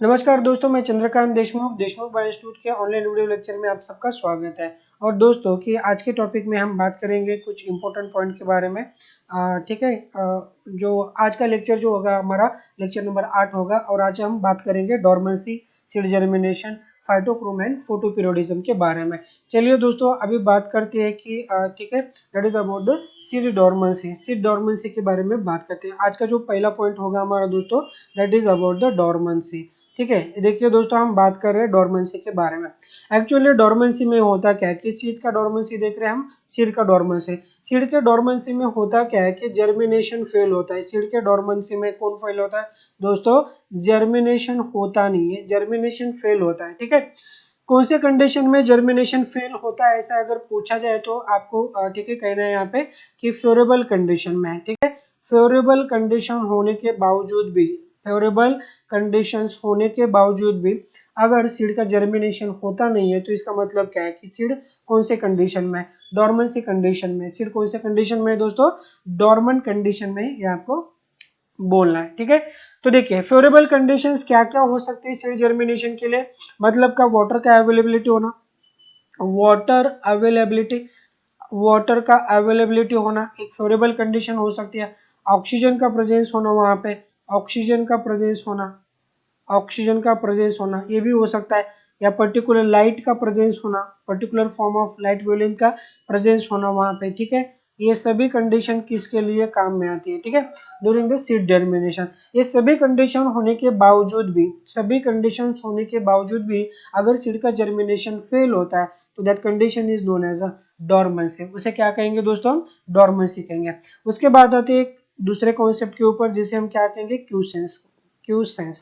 नमस्कार दोस्तों, मैं चंद्रकांत देशमुख बायो इंस्टीट्यूट के ऑनलाइन वीडियो लेक्चर में आप सबका स्वागत है। और दोस्तों कि आज के टॉपिक में हम बात करेंगे कुछ इंपॉर्टेंट पॉइंट के बारे में। ठीक है। जो आज का लेक्चर जो होगा हमारा लेक्चर नंबर 8 होगा और आज हम बात करेंगे dormancy, seed germination, phytochrome and photoperiodism के बारे में। चलिए दोस्तों अभी बात करते हैं कि ठीक है, that is about the seed dormancy के बारे में बात करते हैं। आज का जो पहला पॉइंट होगा हमारा दोस्तों, that is about the dormancy. ठीक है, देखिए दोस्तों हम बात कर रहे हैं डॉर्मेंसी के बारे में। एक्चुअली डॉर्मेंसी में होता क्या है, किस चीज का डॉर्मेंसी देख रहे हैं हम, सीड का डॉर्मेंसी। सीड के डॉर्मेंसी में होता क्या है कि जर्मिनेशन फेल होता है। सीड के डॉर्मेंसी में कौन फेल होता है दोस्तों, जर्मिनेशन होता नहीं है, जर्मिनेशन फेल होता है। ठीक है, कौन से कंडीशन में जर्मिनेशन फेल होता है ऐसा अगर पूछा जाए तो आपको ठीक है कहना है यहाँ पे कि फेवरेबल कंडीशन में है। ठीक है, फेवरेबल कंडीशन होने के बावजूद भी, फेवरेबल कंडीशंस होने के बावजूद भी अगर सीड का जर्मिनेशन होता नहीं है तो इसका मतलब क्या है कि सीड कौन से कंडीशन में, डॉर्मेंसी कंडीशन में। सीड कौन से कंडीशन में है दोस्तों, डॉर्मेंट कंडीशन में ये आपको बोलना है। ठीक है, तो देखिए फेवरेबल कंडीशंस क्या क्या हो सकती है सीड जर्मिनेशन के लिए। मतलब का वाटर का अवेलेबिलिटी होना, वाटर अवेलेबिलिटी, वाटर का अवेलेबिलिटी होना एक फेवरेबल कंडीशन हो सकती है। ऑक्सीजन का प्रेजेंस होना, वहां पे ऑक्सीजन का प्रेजेंस होना, ऑक्सीजन का प्रेजेंस होना ये भी हो सकता है। या पर्टिकुलर लाइट का प्रेजेंस होना, particular form of light wavelength का प्रेजेंस होना वहां पे। ठीक है, ये सभी कंडीशन किसके लिए काम में आती है। ठीक है, ड्यूरिंग द सीड जर्मिनेशन। ये सभी कंडीशन होने के बावजूद भी, सभी कंडीशन होने के बावजूद भी अगर सीड का जर्मिनेशन फेल होता है तो that condition is known as a dormancy. उसे क्या कहेंगे दोस्तों, हम डॉर्मेंसी कहेंगे। उसके बाद आते हैं दूसरे कॉन्सेप्ट के ऊपर जिसे हम क्या कहेंगे, quiescence. Quiescence,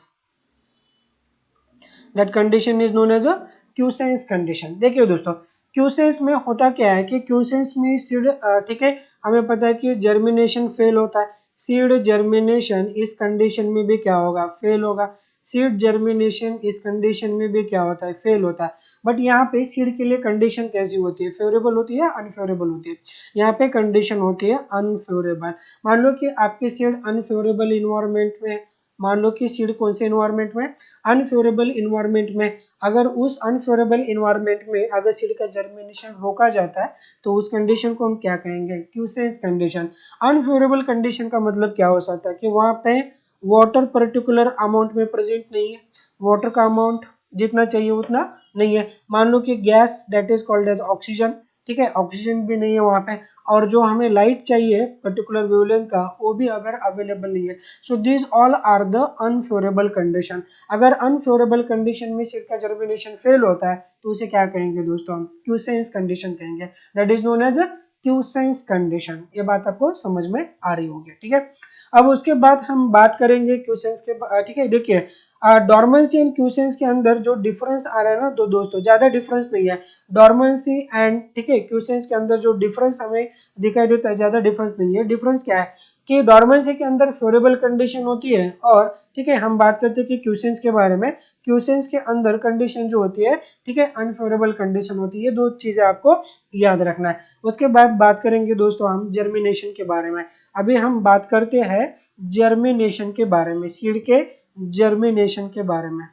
that condition is known as a quiescence condition. देखिए दोस्तों क्यूसेंस में होता क्या है कि क्यूसेंस में सीड, ठीक है, हमें पता है कि जर्मिनेशन फेल होता है। सीड जर्मिनेशन इस कंडीशन में भी क्या होगा, फेल होगा। सीड जर्मिनेशन इस कंडीशन में भी क्या होता है, फेल होता है। बट यहाँ पे सीड के लिए कंडीशन कैसी होती है, फेवरेबल होती है, अनफेवरेबल होती है। यहाँ पे कंडीशन होती है अनफेवरेबल। मान लो कि आपकी सीड अनफेवरेबल इन्वायरमेंट में, मान लो कि सीड कौन से इन्वायरमेंट में, अनफेवरेबल इन्वायरमेंट में। अगर उस अनफेवरेबल इन्वायरमेंट में अगर सीड का जर्मिनेशन रोका जाता है तो उस कंडीशन को हम क्या कहेंगे, क्यूसेंस कंडीशन। अनफेवरेबल कंडीशन का मतलब क्या हो सकता है कि वहां पे वाटर पर्टिकुलर अमाउंट में प्रेजेंट नहीं है, वाटर का अमाउंट जितना चाहिए उतना नहीं है। मान लो कि gas that is called as oxygen, ठीक है, ऑक्सीजन भी नहीं है वहां पे। और जो हमें लाइट चाहिए पर्टिकुलर वेवलेंथ का वो भी अगर अवेलेबल नहीं है। So this all are the unfavourable condition. अगर अनफेवरेबल कंडीशन में सीड का जर्मिनेशन फेल होता है तो उसे क्या कहेंगे दोस्तों, हम क्यूसेंस कंडीशन कहेंगे। That is known as quiescence condition. ये बात आपको समझ में आ रही होगी। ठीक है, अब उसके बाद हम बात करेंगे क्यूसेंस के ठीक है, देखिए डॉर्मेंसी एंड क्यूसेंस के अंदर जो डिफरेंस आ रहा है ना, तो दोस्तों ज्यादा डिफरेंस नहीं है। डॉर्मेंसी एंड ठीक है क्यूसेंस के अंदर जो डिफरेंस हमें दिखाई देता है, ज्यादा डिफरेंस नहीं है। डिफरेंस क्या है कि डॉर्मेंसी के अंदर फेवरेबल कंडीशन होती है और ठीक है, हम बात करते हैं कि क्यूसेंस के बारे में, क्यूसेंस के अंदर कंडीशन जो होती है ठीक है अनफेवरेबल कंडीशन होती है। ये दो चीजें आपको याद रखना है। उसके बाद बात करेंगे दोस्तों हम जर्मिनेशन के बारे में। अभी हम बात करते हैं जर्मिनेशन के बारे में, सीड के जर्मिनेशन के बारे में।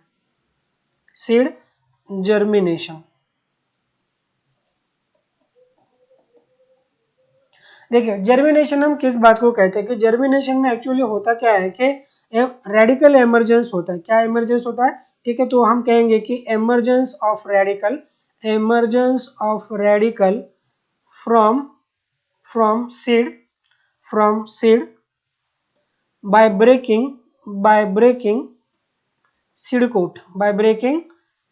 सीड जर्मिनेशन, देखिए जर्मिनेशन हम किस बात को कहते हैं कि जर्मिनेशन में एक्चुअली होता क्या है कि रेडिकल एमरजेंस होता है। क्या एमरजेंस होता है, ठीक है, तो हम कहेंगे कि emergence of radical, emergence of radical from from seed, from seed by breaking, by breaking seed coat, by breaking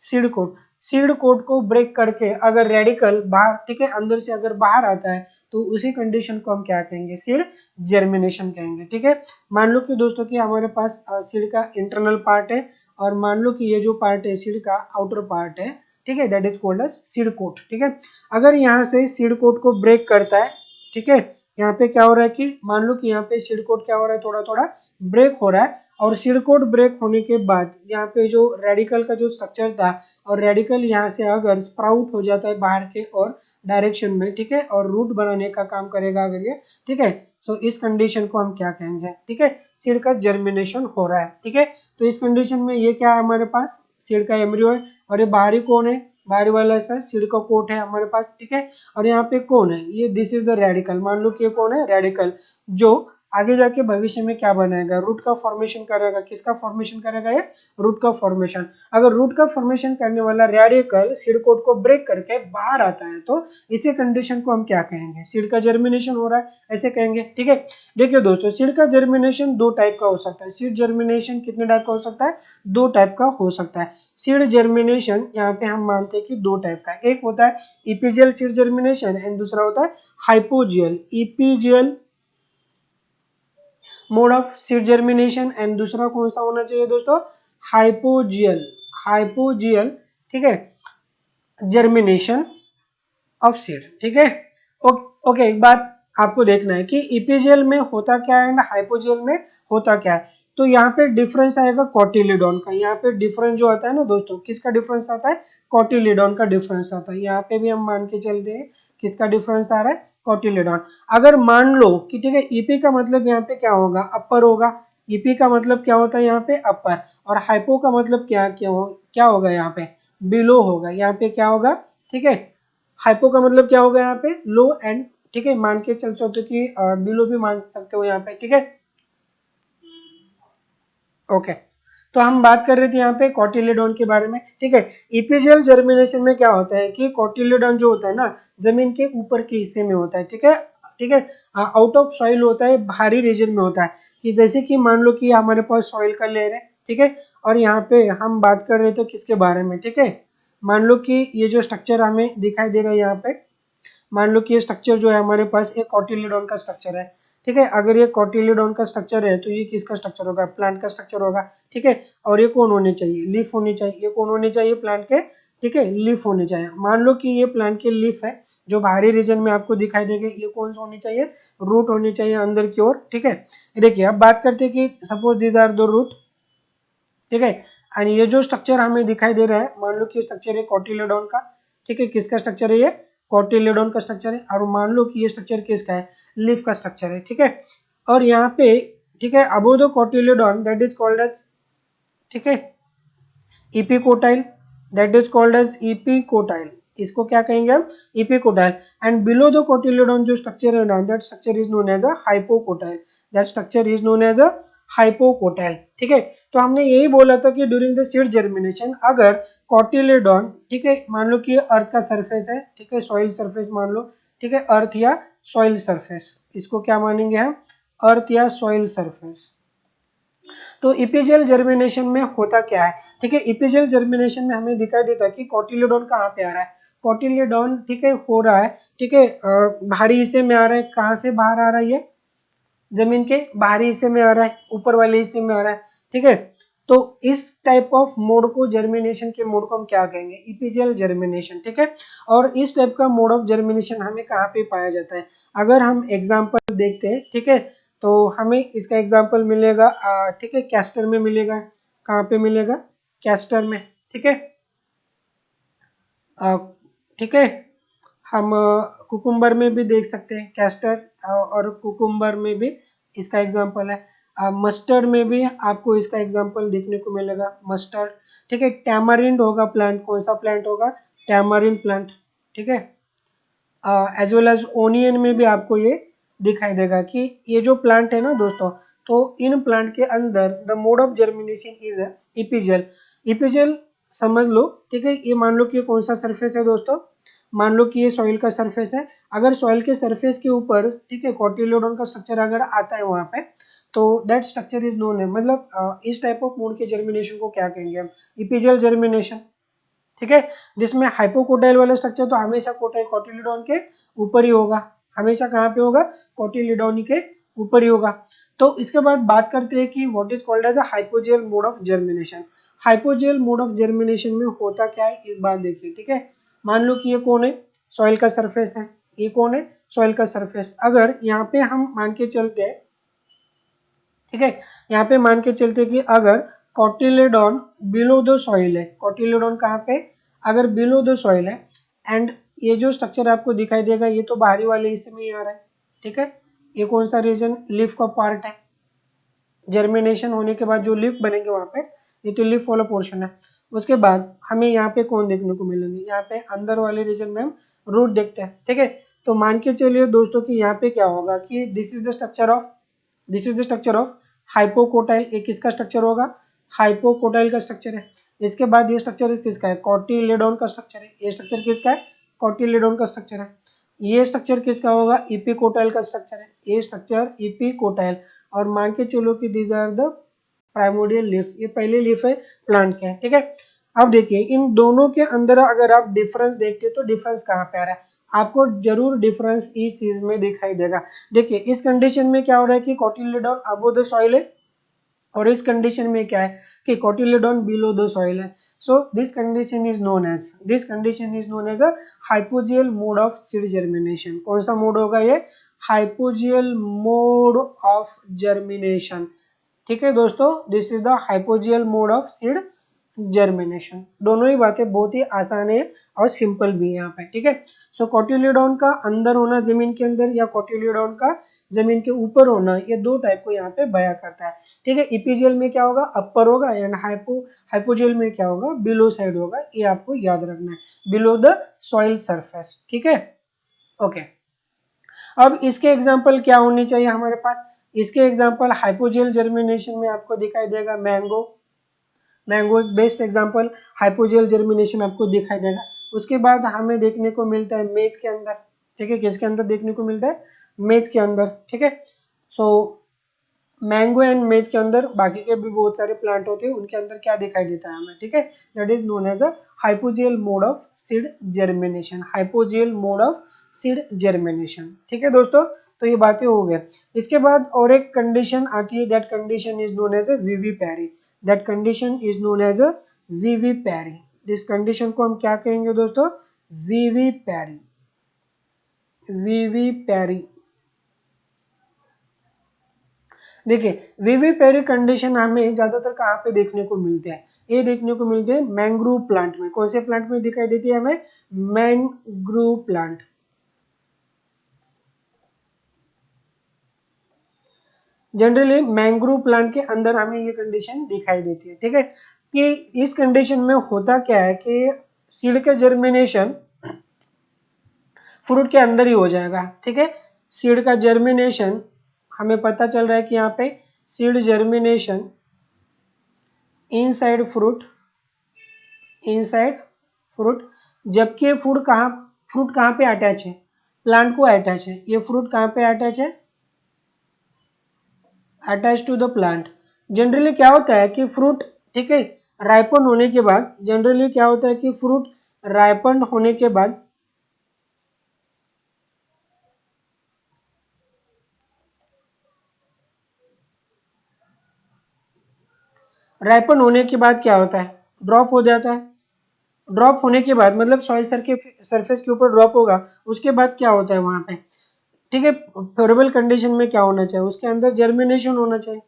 seed coat. Seed coat को ब्रेक करके अगर रेडिकल बाहर ठीक है अंदर से अगर बाहर आता है तो उसी कंडीशन को हम क्या कहेंगे, सीड जर्मिनेशन कहेंगे। ठीक है, मान लो कि दोस्तों कि हमारे पास सीड का इंटरनल पार्ट है और मान लो कि ये जो पार्ट है सीड का आउटर पार्ट है, ठीक है, that is called as seed coat. ठीक है, अगर यहाँ से सीड कोट को ब्रेक करता है, ठीक है, यहाँ पे क्या हो रहा है कि मान लो कि यहाँ पे सीड कोट क्या हो रहा है, थोड़ा थोड़ा ब्रेक हो रहा है। और सीड कोट ब्रेक होने के बाद यहाँ पे जो रेडिकल का जो स्ट्रक्चर था, और रेडिकल यहाँ से अगर स्प्राउट हो जाता है बाहर के और डायरेक्शन में, ठीक है, और रूट बनाने का काम करेगा अगर ये, ठीक है, सो इस कंडीशन को हम क्या कहेंगे, ठीक है, सीड का जर्मिनेशन हो रहा है, ठीक है। तो इस कंडीशन में ये क्या है हमारे पास, सीड का एम्ब्रियो है, और ये बाहरी कौन है, बाहरी वाला ऐसा सीड का कोट है हमारे पास, ठीक है। और यहाँ पे कौन है, ये दिस इज द रेडिकल, मान लो कि ये कौन है, रेडिकल, जो आगे जाके भविष्य में क्या बनाएगा, रूट का फॉर्मेशन करेगा। किसका फॉर्मेशन करेगा, ये रूट का फॉर्मेशन। अगर रूट का फॉर्मेशन करने वाला रेडिकल सीड कोट को ब्रेक करके बाहर आता है तो इसी कंडीशन को हम क्या कहेंगे, सीड का जर्मिनेशन हो रहा है, ऐसे कहेंगे, ठीक है। देखिए दोस्तों, सीड का जर्मिनेशन दो टाइप का हो सकता है। सीड जर्मिनेशन कितने टाइप का हो सकता है, दो टाइप का हो सकता है। सीड जर्मिनेशन यहाँ पे हम मानते हैं कि दो टाइप का, एक होता है इपीजियल सीड जर्मिनेशन एंड दूसरा होता है hypogeal. Epigeal mode of seed germination and दूसरा कौन सा होना चाहिए दोस्तों, हाइपोजियल, हाइपोजियल, ठीक है, जर्मिनेशन ऑफ सीड, ठीक है। ओके, एक बात आपको देखना है कि इपीजियल में होता क्या है एंड हाइपोजियल में होता क्या है। तो यहाँ पे डिफरेंस आएगा कॉटिलीडॉन का। यहाँ पे डिफरेंस जो आता है ना दोस्तों, किसका डिफरेंस आता है, कॉटिलीडॉन का डिफरेंस आता है। यहाँ पे भी हम मान के चलते हैं किसका डिफरेंस आ रहा है, कॉटिलीडॉन। अगर मान लो कि ठीक है, ईपी का मतलब यहाँ पे क्या होगा, अपर होगा। ईपी का मतलब क्या होता है यहाँ पे, अपर, और हाइपो का मतलब क्या होगा यहाँ पे, बिलो होगा। यहाँ पे क्या होगा, ठीक है, हाइपो का मतलब क्या होगा यहाँ पे, लो एंड, ठीक है, मान के चल सकते हो कि बिलो भी मान सकते हो यहाँ पे, ठीक है। ओके, तो हम बात कर रहे थे यहाँ पे कॉटिलीडॉन के बारे में, ठीक है। इपीजियल जर्मिनेशन में क्या होता है कि कॉटिलीडॉन जो होता है ना, जमीन के ऊपर के हिस्से में होता है, ठीक है, ठीक है, आउट ऑफ सॉइल होता है, बाहरी रीजन में होता है। कि जैसे कि मान लो कि हमारे पास सॉइल का लेयर है, ठीक है, और यहाँ पे हम बात कर रहे थे किसके बारे में, ठीक है, मान लो कि ये जो स्ट्रक्चर हमें दिखाई दे रहा है यहाँ पे, मान लो कि ये स्ट्रक्चर जो है हमारे पास एक कॉटिलीडॉन का स्ट्रक्चर है, ठीक है। अगर ये कॉटिलीडॉन का स्ट्रक्चर है तो ये किसका स्ट्रक्चर होगा, प्लांट का स्ट्रक्चर होगा, ठीक है। और ये कौन होने चाहिए, लीफ होनी चाहिए। ये कौन होने चाहिए, प्लांट के, ठीक है, लीफ होने चाहिए। मान लो कि ये प्लांट के लीफ है जो बाहरी रीजन में आपको दिखाई देगा, ये कौन सा होनी चाहिए, रूट होनी चाहिए अंदर की ओर, ठीक है। देखिए अब बात करते हैं कि suppose these are the root, ठीक है, एंड ये जो स्ट्रक्चर हमें दिखाई दे रहा है, मान लो कि स्ट्रक्चर है कॉटिलीडॉन का, ठीक है, किसका स्ट्रक्चर है ये, कॉटिलीडॉन का स्ट्रक्चर है। और मान लो कि ये स्ट्रक्चर किसका है, लीफ का स्ट्रक्चर है, ठीक है। और यहाँ पे, ठीक है, above the cotyledon that is called as, ठीक है, epicotyl, that is called as epicotyl, इसको क्या कहेंगे हम, epicotyl. And below the cotyledon जो स्ट्रक्चर है ना, that structure is known as a hypocotyl, that structure is known as a hypocotyl, ठीक है। तो हमने यही बोला था कि ड्यूरिंग द सीड जर्मिनेशन अगर कॉटिलेडॉन, ठीक है, मान लो कि अर्थ का सरफेस है, ठीक है, सॉइल सरफेस मान लो, ठीक है, अर्थ या सॉइल सरफेस, इसको क्या मानेंगे हम, अर्थ या सॉइल सरफेस। तो इपिजियल जर्मिनेशन में होता क्या है, ठीक है, इपिजियल जर्मिनेशन में हमें दिखाई देता है कि कॉटिलीडॉन कहाँ पे आ रहा है, कॉटिलीडॉन, ठीक है, हो रहा है, ठीक है, बाहरी हिस्से में आ रहा है। कहाँ से बाहर आ रहा है, ये जमीन के बाहरी हिस्से में आ रहा है, ऊपर वाले हिस्से में आ रहा है, ठीक है। तो इस टाइप ऑफ मोड को, जर्मिनेशन के मोड को हम क्या कहेंगे, इपिजियल जर्मिनेशन, ठीक है। और इस टाइप का मोड ऑफ जर्मिनेशन हमें कहाँ पे पाया जाता है, अगर हम एग्जांपल देखते हैं, ठीक है, तो हमें इसका एग्जांपल मिलेगा, ठीक है, कैस्टर में मिलेगा। कहाँ पे मिलेगा, कैस्टर में, ठीक है, ठीक है। हम कुकुम्बर में भी देख सकते हैं कैस्टर, और कुकुम्बर में भी इसका एग्जांपल है। मस्टर्ड में भी आपको इसका एग्जांपल देखने को मिलेगा, मस्टर्ड, ठीक है। टैमारिंड होगा प्लांट, कौन सा प्लांट होगा, टैमारिंड प्लांट, ठीक है। एज वेल एज ओनियन में भी आपको ये दिखाई देगा कि ये जो प्लांट है ना दोस्तों, तो इन प्लांट के अंदर the mode of germination is epigeal. Epigeal समझ लो, ठीक है, ये मान लो कि ये कौन सा सरफेस है दोस्तों, मान लो कि ये सॉइल का सरफेस है। अगर सॉइल के सरफेस के ऊपर, ठीक है, कॉटिलीडॉन का स्ट्रक्चर अगर आता है वहां पे, तो दैट स्ट्रक्चर इज नोन है, मतलब इस टाइप ऑफ मोड के जर्मिनेशन को क्या कहेंगे हम, इपिजल जर्मिनेशन, ठीक है। जिसमें हाइपोकोटाइल वाला स्ट्रक्चर तो हमेशा कोटिलीडॉन के ऊपर ही होगा, हमेशा कहाँ पे होगा, कोटिलीडॉन के ऊपर ही होगा। तो इसके बाद बात करते हैं कि what is called as a hypogeal mode of germination. Hypogeal mode of germination में होता क्या है, एक बात देखिए, ठीक है। मान लो कि ये कौन है, सॉइल का सरफेस है, ये कौन है, सॉइल का सरफेस। अगर यहाँ पे हम मान के चलते हैं, ठीक है, यहाँ पे मान के चलते कि अगर कॉटिलेडॉन बिलो द सॉइल है, कॉटिलेडॉन कहाँ पे, अगर बिलो द सॉइल है, एंड ये जो स्ट्रक्चर आपको दिखाई देगा ये तो बाहरी वाले हिस्से में ही आ रहा है, ठीक है, ये कौन सा रीजन, लीफ का पार्ट है। जर्मिनेशन होने के बाद जो लीफ बनेंगे वहां पे, ये तो लीफ वाला पोर्शन है। उसके बाद हमें यहाँ पे कौन देखने को मिलेंगे, यहाँ पे अंदर वाले रीजन में हम रूट देखते हैं, ठीक है। तो मान के चलिए दोस्तों कि यहाँ पे क्या होगा कि this is the structure of hypocotyl. एक किसका स्ट्रक्चर होगा, हाइपोकोटाइल का स्ट्रक्चर है। इसके बाद ये स्ट्रक्चर किसका है, कॉटिलेडोन का स्ट्रक्चर है। ये स्ट्रक्चर किसका है, कॉटिलेडोन का स्ट्रक्चर है। ये स्ट्रक्चर किसका होगा, इपिकोटाइल का स्ट्रक्चर है। ये स्ट्रक्चर इपिकोटाइल। और मान के चलो कि these are the primordial leaf, ये पहले लीफ है प्लांट के, ठीक है। अब देखिए इन दोनों के अंदर अगर आप डिफरेंस देखते हैं तो डिफरेंस कहाँ पे आ रहा है, आपको जरूर डिफरेंस इस चीज में दिखाई देगा। देखिए इस कंडीशन में क्या हो रहा है कि कॉटिलेडोन अबव द सॉइल है, और इस कंडीशन में क्या है कि कॉटिलेडोन बिलो द सॉइल है। So this condition is known as a hypogeal mode of seed germination. कौन सा मोड होगा ये, हाइपोजियल मोड ऑफ जर्मिनेशन, ठीक है दोस्तों। This is the hypogeal mode of seed germination. दोनों ही बातें बहुत ही आसान है और सिंपल भी है यहाँ पे, ठीक है। सो कॉटिलिडोन का अंदर होना जमीन के अंदर या कॉटिलिडोन का जमीन के ऊपर होना, ये दो टाइप को यहाँ पे बयां करता है, ठीक है। इपीजियल में क्या होगा, अपर होगा, एंड हाइपोजियल में क्या होगा, बिलो साइड होगा। ये आपको याद रखना है, बिलो द सॉइल सरफेस, ठीक है। ओके, अब इसके एग्जाम्पल क्या होनी चाहिए हमारे पास, इसके एग्जाम्पल हाइपोजियल जर्मिनेशन में आपको दिखाई देगा मैंगो। मैंगो एक बेस्ट एग्जांपल हाइपोजियल जर्मिनेशन आपको दिखाई देगा। उसके बाद हमें देखने को मिलता है मेज के अंदर, ठीक है। किसके अंदर देखने को मिलता है, मेज के अंदर, ठीक है। सो मैंगो एंड मेज के अंदर बाकी के भी बहुत सारे प्लांट होते हैं, उनके अंदर क्या दिखाई देता है हमें, ठीक है। That is known as a hypogeal mode of seed germination, hypogeal mode of seed germination, ठीक है दोस्तों। तो ये बातें हो गए। इसके बाद और एक कंडीशन आती है, that condition is known as a vivipary. That condition is known as a vivipary. This condition को हम क्या कहेंगे दोस्तों, विविपैरी, विविपैरी। देखिए विविपेरी कंडीशन हमें ज्यादातर कहाँ पे देखने को मिलते हैं, ये देखने को मिलते हैं मैंग्रोव प्लांट में। कौन से प्लांट में दिखाई देती है हमें, mangrove plant. Generally mangrove plant के अंदर हमें ये कंडीशन दिखाई देती है, ठीक है। कि इस कंडीशन में होता क्या है कि सीड का जर्मिनेशन फ्रूट के अंदर ही हो जाएगा, ठीक है। सीड का जर्मिनेशन हमें पता चल रहा है कि यहाँ पे सीड जर्मिनेशन इनसाइड फ्रूट, जबकि फ्रूट कहाँ पे अटैच है, प्लांट को अटैच है। ये फ्रूट कहाँ पे अटैच है, attach to the plant. Generally क्या होता है कि फ्रूट, ठीक है, राइपन होने के बाद, जनरली क्या होता है कि फ्रूट राइपन होने के बाद क्या होता है, ड्रॉप हो जाता है। ड्रॉप होने के बाद मतलब सॉइल सरफेस के ऊपर ड्रॉप होगा, उसके बाद क्या होता है वहां पे, ठीक है। फेवरेबल कंडीशन में क्या होना चाहिए, उसके अंदर जर्मिनेशन होना चाहिए।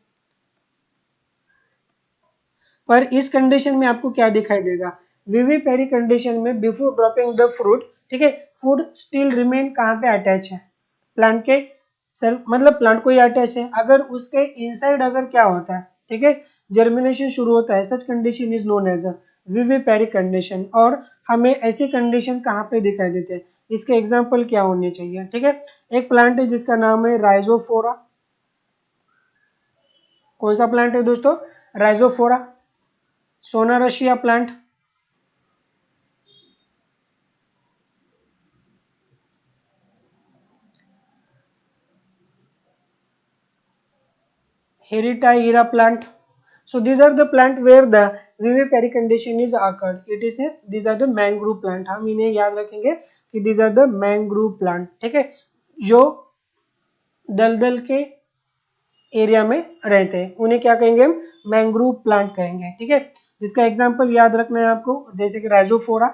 पर इस कंडीशन में आपको क्या दिखाई देगा, विविपेरी कंडीशन में बिफोर ड्रॉपिंग द फ्रूट, ठीक है, फूड स्टिल रिमेन कहाँ पे अटैच है, प्लांट के सेल्फ, मतलब प्लांट को ही अटैच है। अगर उसके इनसाइड अगर क्या होता है, ठीक है, जर्मिनेशन शुरू होता है, such condition is known as a vivipary condition. और हमें ऐसी कंडीशन कहाँ पे दिखाई देते हैं, इसके एग्जाम्पल क्या होने चाहिए, ठीक है। एक प्लांट है जिसका नाम है राइजोफोरा। कौन सा प्लांट है दोस्तों, Rhizophora. Sonneratia plant, Heritaira plant. So these are the plant where the vivipary condition is occurred. It is a, these are the mangrove plant. हम इन्हें याद रखेंगे कि these are the mangrove plant, ठीक है, जो दलदल के एरिया में रहते हैं, उन्हें क्या कहेंगे हम, मैंग्रोव प्लांट कहेंगे, ठीक है। जिसका एग्जांपल याद रखना है आपको, जैसे कि राइजोफोरा,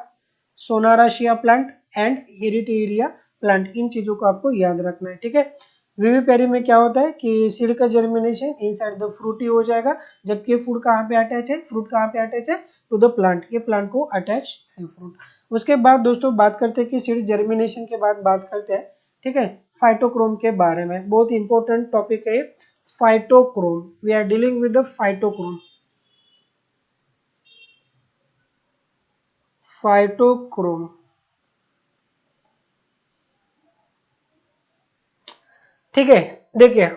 सोनाराशिया प्लांट एंड हेरिटेरिया प्लांट, इन चीजों को आपको याद रखना है, ठीक है। विविपेरी में क्या होता है कि सीड का जर्मिनेशन इनसाइड द फ्रूट ही हो जाएगा, जबकि फ्रूट कहाँ पे अटैच है, फ्रूट कहाँ पे अटैच है, टू द प्लांट, ये प्लांट को अटैच है फ्रूट। उसके बाद दोस्तों बात करते हैं कि सीड जर्मिनेशन के बाद बात करते हैं, ठीक है, फाइटोक्रोम के बारे में। बहुत इंपॉर्टेंट टॉपिक है phytochrome. We are dealing with the phytochrome. Phytochrome, ठीक है। देखिए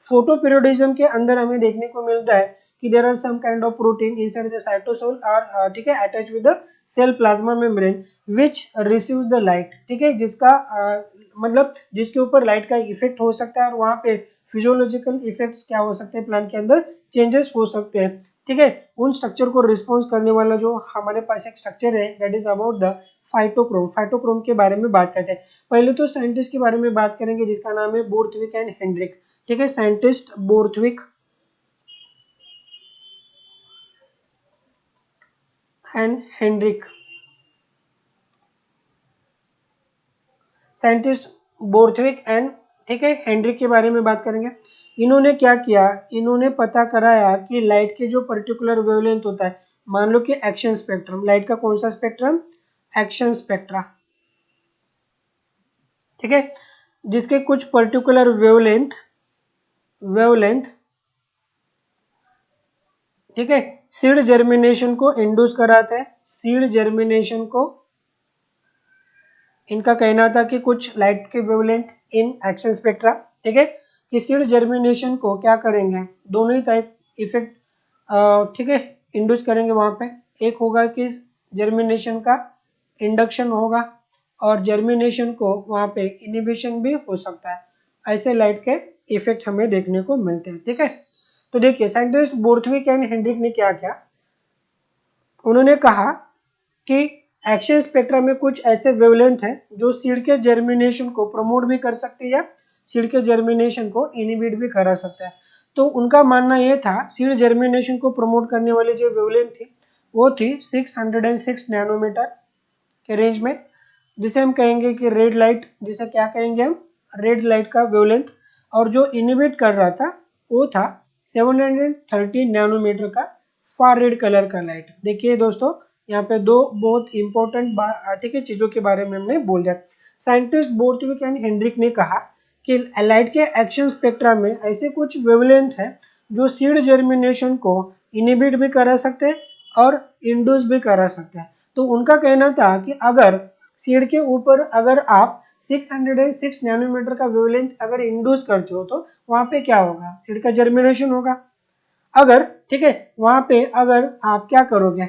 फोटो पीरियोडिज्म के अंदर हमें देखने को मिलता है कि there are some kind of protein inside the cytosol और ठीक है attach with the cell plasma membrane which receives the light, ठीक है, जिसका मतलब जिसके ऊपर लाइट का इफेक्ट हो सकता है और वहां पे फिजियोलॉजिकल इफेक्ट्स क्या हो सकते हैं, प्लांट के अंदर चेंजेस हो सकते हैं, ठीक है। उन स्ट्रक्चर को रिस्पॉन्स करने वाला जो हमारे पास एक स्ट्रक्चर है that is about the phytochrome. Phytochrome के बारे में बात करते हैं। पहले तो साइंटिस्ट के बारे में बात करेंगे जिसका नाम है बोर्थविक एंड हेनरिक, ठीक है। Scientist Borthwick and Hendricks, scientist Borthwick and ठीक है हेनरिक के बारे में बात करेंगे। इन्होंने क्या किया, इन्होंने पता कराया कि लाइट के जो पर्टिकुलर वेवलेंथ होता है, मान लो कि एक्शन स्पेक्ट्रम, लाइट का कौन सा स्पेक्ट्रम, एक्शन स्पेक्ट्रा, ठीक है, जिसके कुछ पर्टिकुलर वेवलेंथ ठीक है सीड जर्मिनेशन को इंड्यूस कराते हैं। सीड जर्मिनेशन को, इनका कहना था कि कुछ लाइट के वेवलेंथ इन एक्शन स्पेक्ट्रा, ठीक है, कि सीड जर्मिनेशन को क्या करेंगे, दोनों ही टाइप इफेक्ट ठीक है इंड्यूस करेंगे वहां पे। एक होगा कि जर्मिनेशन का इंडक्शन होगा और जर्मिनेशन को वहां पे इनिबिशन भी हो सकता है। ऐसे लाइट के इफेक्ट हमें देखने को मिलते हैं, ठीक है। तो देखिए साइंटिस्ट बोर्थविक एंड हेनरिक ने क्या किया, उन्होंने कहा कि एक्शन स्पेक्ट्रम में कुछ ऐसे वेवलेंथ हैं जो सीड के जर्मिनेशन को प्रमोट भी कर सकते हैं या सीड के जर्मिनेशन को इनिबिट भी करा सकता है। तो उनका मानना यह था सीड जर्मिनेशन को प्रमोट करने वाली जो वेवलेंथ थी वो थी 606 नैनोमीटर के रेंज में, जिसे हम कहेंगे कि रेड लाइट, जिसे क्या कहेंगे हम, रेड लाइट का वेवलेंथ। और जो इनिबिट कर रहा था वो था 730 नैनोमीटर का फार रेड कलर का लाइट। देखिए दोस्तों यहाँ पे दो बहुत इंपॉर्टेंट ठीक है चीजों के बारे में हमने बोल दिया। साइंटिस्ट बोर्थविक एंड हेनरिक ने कहा कि लाइट के एक्शन स्पेक्ट्रा में ऐसे कुछ वेवलेंथ है जो सीड जर्मिनेशन को इनिबिट भी करा सकते हैं और इंड्यूस भी करा सकते हैं। तो उनका कहना था कि अगर सीड के ऊपर अगर आप 606 नैनोमीटर का वेवलेंथ अगर इंड्यूस करते हो तो वहां पे क्या होगा, सीड का जर्मिनेशन होगा। अगर ठीक है वहां पे अगर आप क्या करोगे,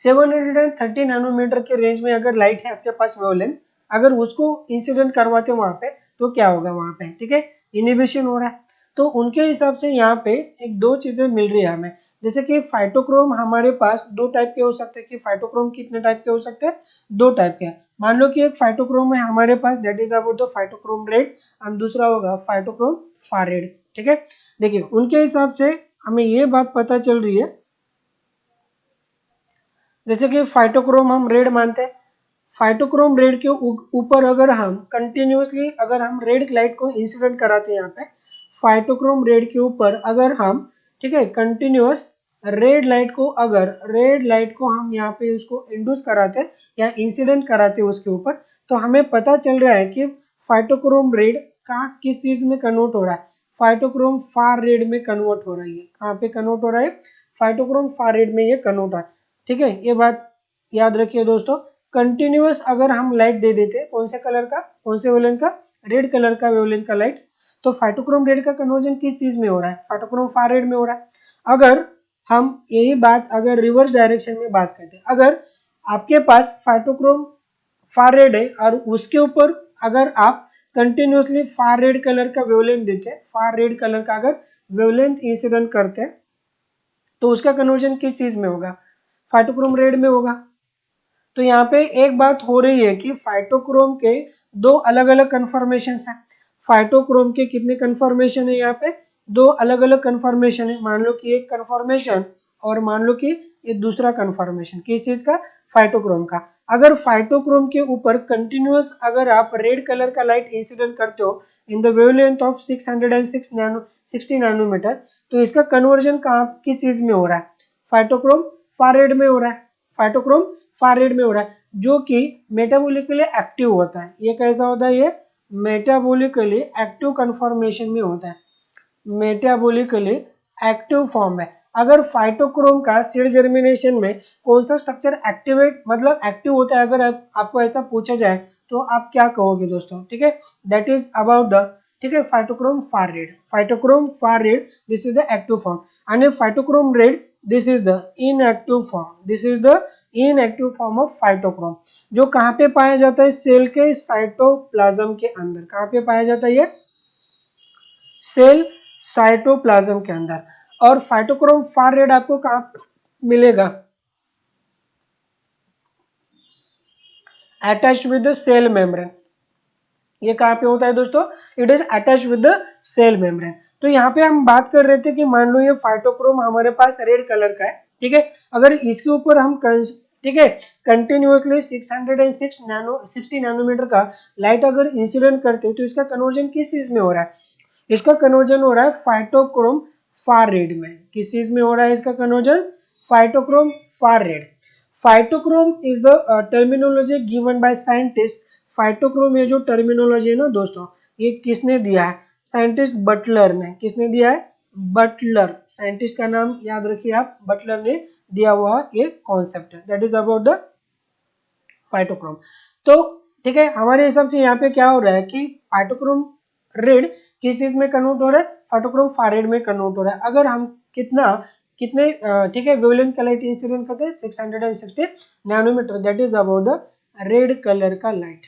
730 नैनोमीटर के रेंज में अगर लाइट है आपके पास वेवलेंथ, अगर उसको इंसिडेंट करवाते हो वहां पे तो क्या होगा वहां पे, ठीक है, इनिबिशन हो रहा है। तो उनके हिसाब से यहाँ पे एक दो चीजें मिल रही है हमें, जैसे कि फाइटोक्रोम हमारे पास दो टाइप के हो सकते हैं। कि फाइटोक्रोम कितने टाइप के हो सकते हैं, दो टाइप के। मान लो कि एक फाइटोक्रोम है हमारे पास that is about the phytochrome red और दूसरा होगा फाइटोक्रोम फार रेड, ठीक है। देखिए उनके हिसाब से हमें ये बात पता चल रही है, जैसे कि फाइटोक्रोम हम रेड मानते हैं, फाइटोक्रोम रेड के ऊपर अगर हम कंटिन्यूसली अगर हम रेड लाइट को इंसिडेंट कराते हैं यहाँ पे, फाइटोक्रोम रेड के ऊपर अगर हम ठीक है कंटिन्यूस रेड लाइट को, अगर रेड लाइट को हम यहाँ पे उसको इंड्यूस कराते हैं या इंसिडेंट कराते हैं उसके ऊपर, तो हमें पता चल रहा है कि फाइटोक्रोम रेड का किस चीज में कन्वर्ट हो रहा है, फाइटोक्रोम फार रेड में कन्वर्ट हो रही है। कहाँ पे कन्वर्ट हो रहा है, फाइटोक्रोम फार रेड में ये कन्वर्ट हो रहा है, ठीक है। ये बात याद रखिए दोस्तों। कंटिन्यूअस अगर हम लाइट दे देते कौन से कलर का, कौन से वेवलेंथ का, रेड कलर का वेवलेंथ का लाइट, तो फाइटोक्रोम रेड का कन्वर्जन किस चीज में हो रहा है, फाइटोक्रोम फार रेड में हो रहा है। अगर हम यही बात अगर रिवर्स डायरेक्शन में बात करते हैं, अगर आपके पास फाइटोक्रोम फार रेड है और उसके ऊपर अगर आप कंटिन्यूसली फार रेड कलर का वेवलेंथ देते हैं, फार रेड कलर का अगर वेवलेंथ इंसिडेंट करते हैं, तो उसका कन्वर्जन किस चीज में होगा, फाइटोक्रोम रेड में होगा। तो यहाँ पे एक बात हो रही है कि फाइटोक्रोम के दो अलग अलग कन्फर्मेशन है। फाइटोक्रोम के कितने कन्फर्मेशन है, यहाँ पे दो अलग अलग कन्फर्मेशन है। मान लो कि एक कन्फर्मेशन और मान लो कि ये दूसरा कन्फर्मेशन किस चीज का, फाइटोक्रोम का। अगर फाइटोक्रोम के ऊपर कंटिन्यूअस अगर आप रेड कलर का लाइट इंसिडेंट करते हो in the wavelength of 660 nanometre, तो इसका कन्वर्जन कहाँ किस चीज में हो रहा है, फाइटोक्रोम फार रेड में हो रहा है, फाइटोक्रोम फार रेड में हो रहा है, जो कि मेटाबोलिकली एक्टिव होता है। ये कैसा होता है, ये मेटाबॉलिकली एक्टिव कन्फॉर्मेशन में होता है, मेटाबॉलिकली एक्टिव फॉर्म है। अगर फाइटोक्रोम का सीड जर्मिनेशन में कौन सा स्ट्रक्चर एक्टिवेट मतलब एक्टिव होता है, अगर आपको ऐसा पूछा जाए तो आप क्या कहोगे दोस्तों, ठीक है, दैट इज अबाउट द, ठीक है, phytochrome far red, phytochrome far read this is the active form and phytochrome read this is the inactive form, this is the inactive form of phytochrome, जो कहाँ पे पाया जाता है, सेल के cytoplasm के अंदर, कहाँ पे पाया जाता है ये, सेल साइटोप्लाज्म के अंदर। और फाइटोक्रोम फार रेड आपको कहाँ मिलेगा, attach with the cell membrane, ये कहाँ पे होता है दोस्तों, it is attach with the cell membrane. तो यहाँ पे हम बात कर रहे थे कि मान लो ये फाइटोक्रोम हमारे पास रेड कलर का है, ठीक है, अगर इसके ऊपर हम ठीक है कंटिन्यूअसली 60 नैनोमीटर का लाइट अगर इंसिडेंट करते हैं तो इसका कन्वर्जन किस चीज में हो रहा है, इसका कन्वर्जन हो रहा है फाइटोक्रोम फार रेड में, किस चीज में हो रहा है इसका conversion, phytochrome far red. Phytochrome is the terminology given by scientist, phytochrome ये जो टर्मिनोलॉजी है ना दोस्तों, ये किसने दिया है, साइंटिस्ट बटलर ने, किसने दिया है, बटलर, साइंटिस्ट का नाम याद रखिए आप, बटलर ने दिया हुआ ये कॉन्सेप्ट है, that is about the phytochrome. तो ठीक है, हमारे हिसाब से यहाँ पे क्या हो रहा है कि फाइटोक्रोम रेड किस चीज में कन्वर्ट हो रहा है, फाइटोक्रोम फारेड में कन्वर्ट हो रहा है। अगर हम कितने ठीक है वेवलेंथ का लाइट इंसिडेंट करते हैं 660 nanometre, that is about the red colour का लाइट,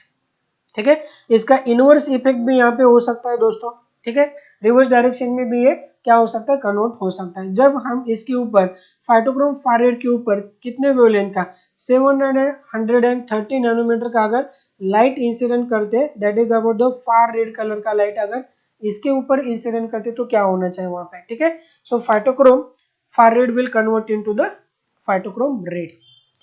ठीक है। इसका इनवर्स इफेक्ट भी यहाँ पे हो सकता है दोस्तों, ठीक है, रिवर्स डायरेक्शन में भी ये क्या हो सकता है, कन्वर्ट हो सकता है। जब हम इसके ऊपर फाइटोक्रोम फारेड के ऊपर कितने वेवलेंथ का 730 नैनोमीटर का अगर लाइट इंसिडेंट करते, that is about the far red colour का लाइट अगर इसके ऊपर इंसिडेंट करते तो क्या होना चाहिए वहां पे, ठीक है। So phytochrome far red will convert into the phytochrome red,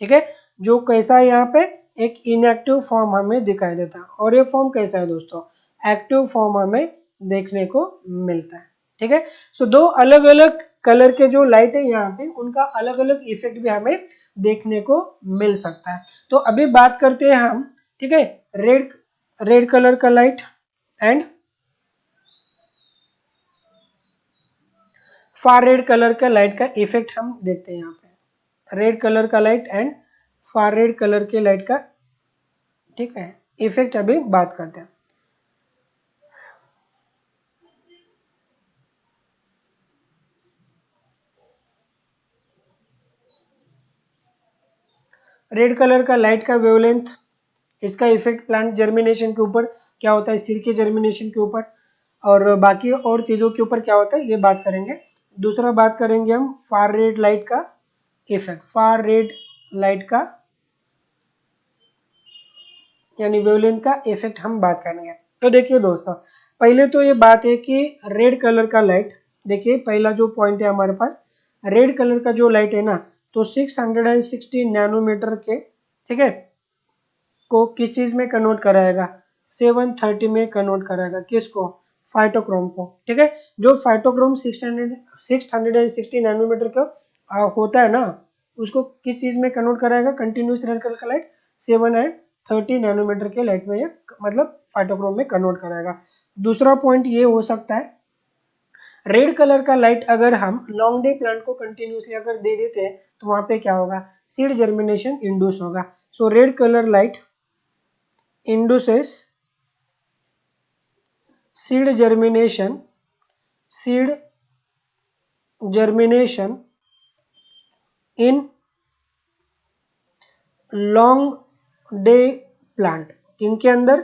ठीक है, जो कैसा है यहाँ पे एक इनएक्टिव फॉर्म हमें दिखाई देता है। और ये फॉर्म कैसा है दोस्तों, एक्टिव फॉर्म हमें देखने को मिलता है, ठीक है। सो दो अलग अलग कलर के जो लाइट है यहाँ पे उनका अलग अलग इफेक्ट भी हमें देखने को मिल सकता है। तो अभी बात करते हैं हम, ठीक है, रेड रेड कलर का light and far red colour का लाइट का इफेक्ट हम देखते हैं यहाँ पे, रेड कलर का light and far red colour के लाइट का, ठीक है, इफेक्ट अभी बात करते हैं। रेड कलर का लाइट का वेवलेंथ, इसका इफेक्ट प्लांट जर्मिनेशन के ऊपर क्या होता है, सिर के जर्मिनेशन के ऊपर और बाकी और चीजों के ऊपर क्या होता है ये बात करेंगे। दूसरा बात करेंगे हम फार रेड लाइट का इफेक्ट, फार रेड लाइट का यानी वेवलेंथ का इफेक्ट हम बात करेंगे। तो देखिए दोस्तों, पहले तो ये बात है कि रेड कलर का लाइट, देखिए पहला जो पॉइंट है हमारे पास, रेड कलर का जो लाइट है ना, तो 660 नैनोमीटर के, ठीक है, को किस चीज में कन्वर्ट कराएगा, 730 में कन्वर्ट कराएगा, किसको, फाइटोक्रोम को, ठीक है। जो फाइटोक्रोम 660 नैनोमीटर का होता है ना, उसको किस चीज में कन्वर्ट कराएगा, कंटिन्यूस रेड कलर का लाइट 730 नैनोमीटर के लाइट में ये मतलब फाइटोक्रोम में कन्वर्ट कराएगा। दूसरा पॉइंट ये हो सकता है, रेड कलर का लाइट अगर हम लॉन्ग डे प्लांट को कंटिन्यूसली अगर दे देते हैं तो वहां पे क्या होगा, सीड जर्मिनेशन इंड्यूस होगा। So red colour light induces seed germination in long day plant, किनके अंदर,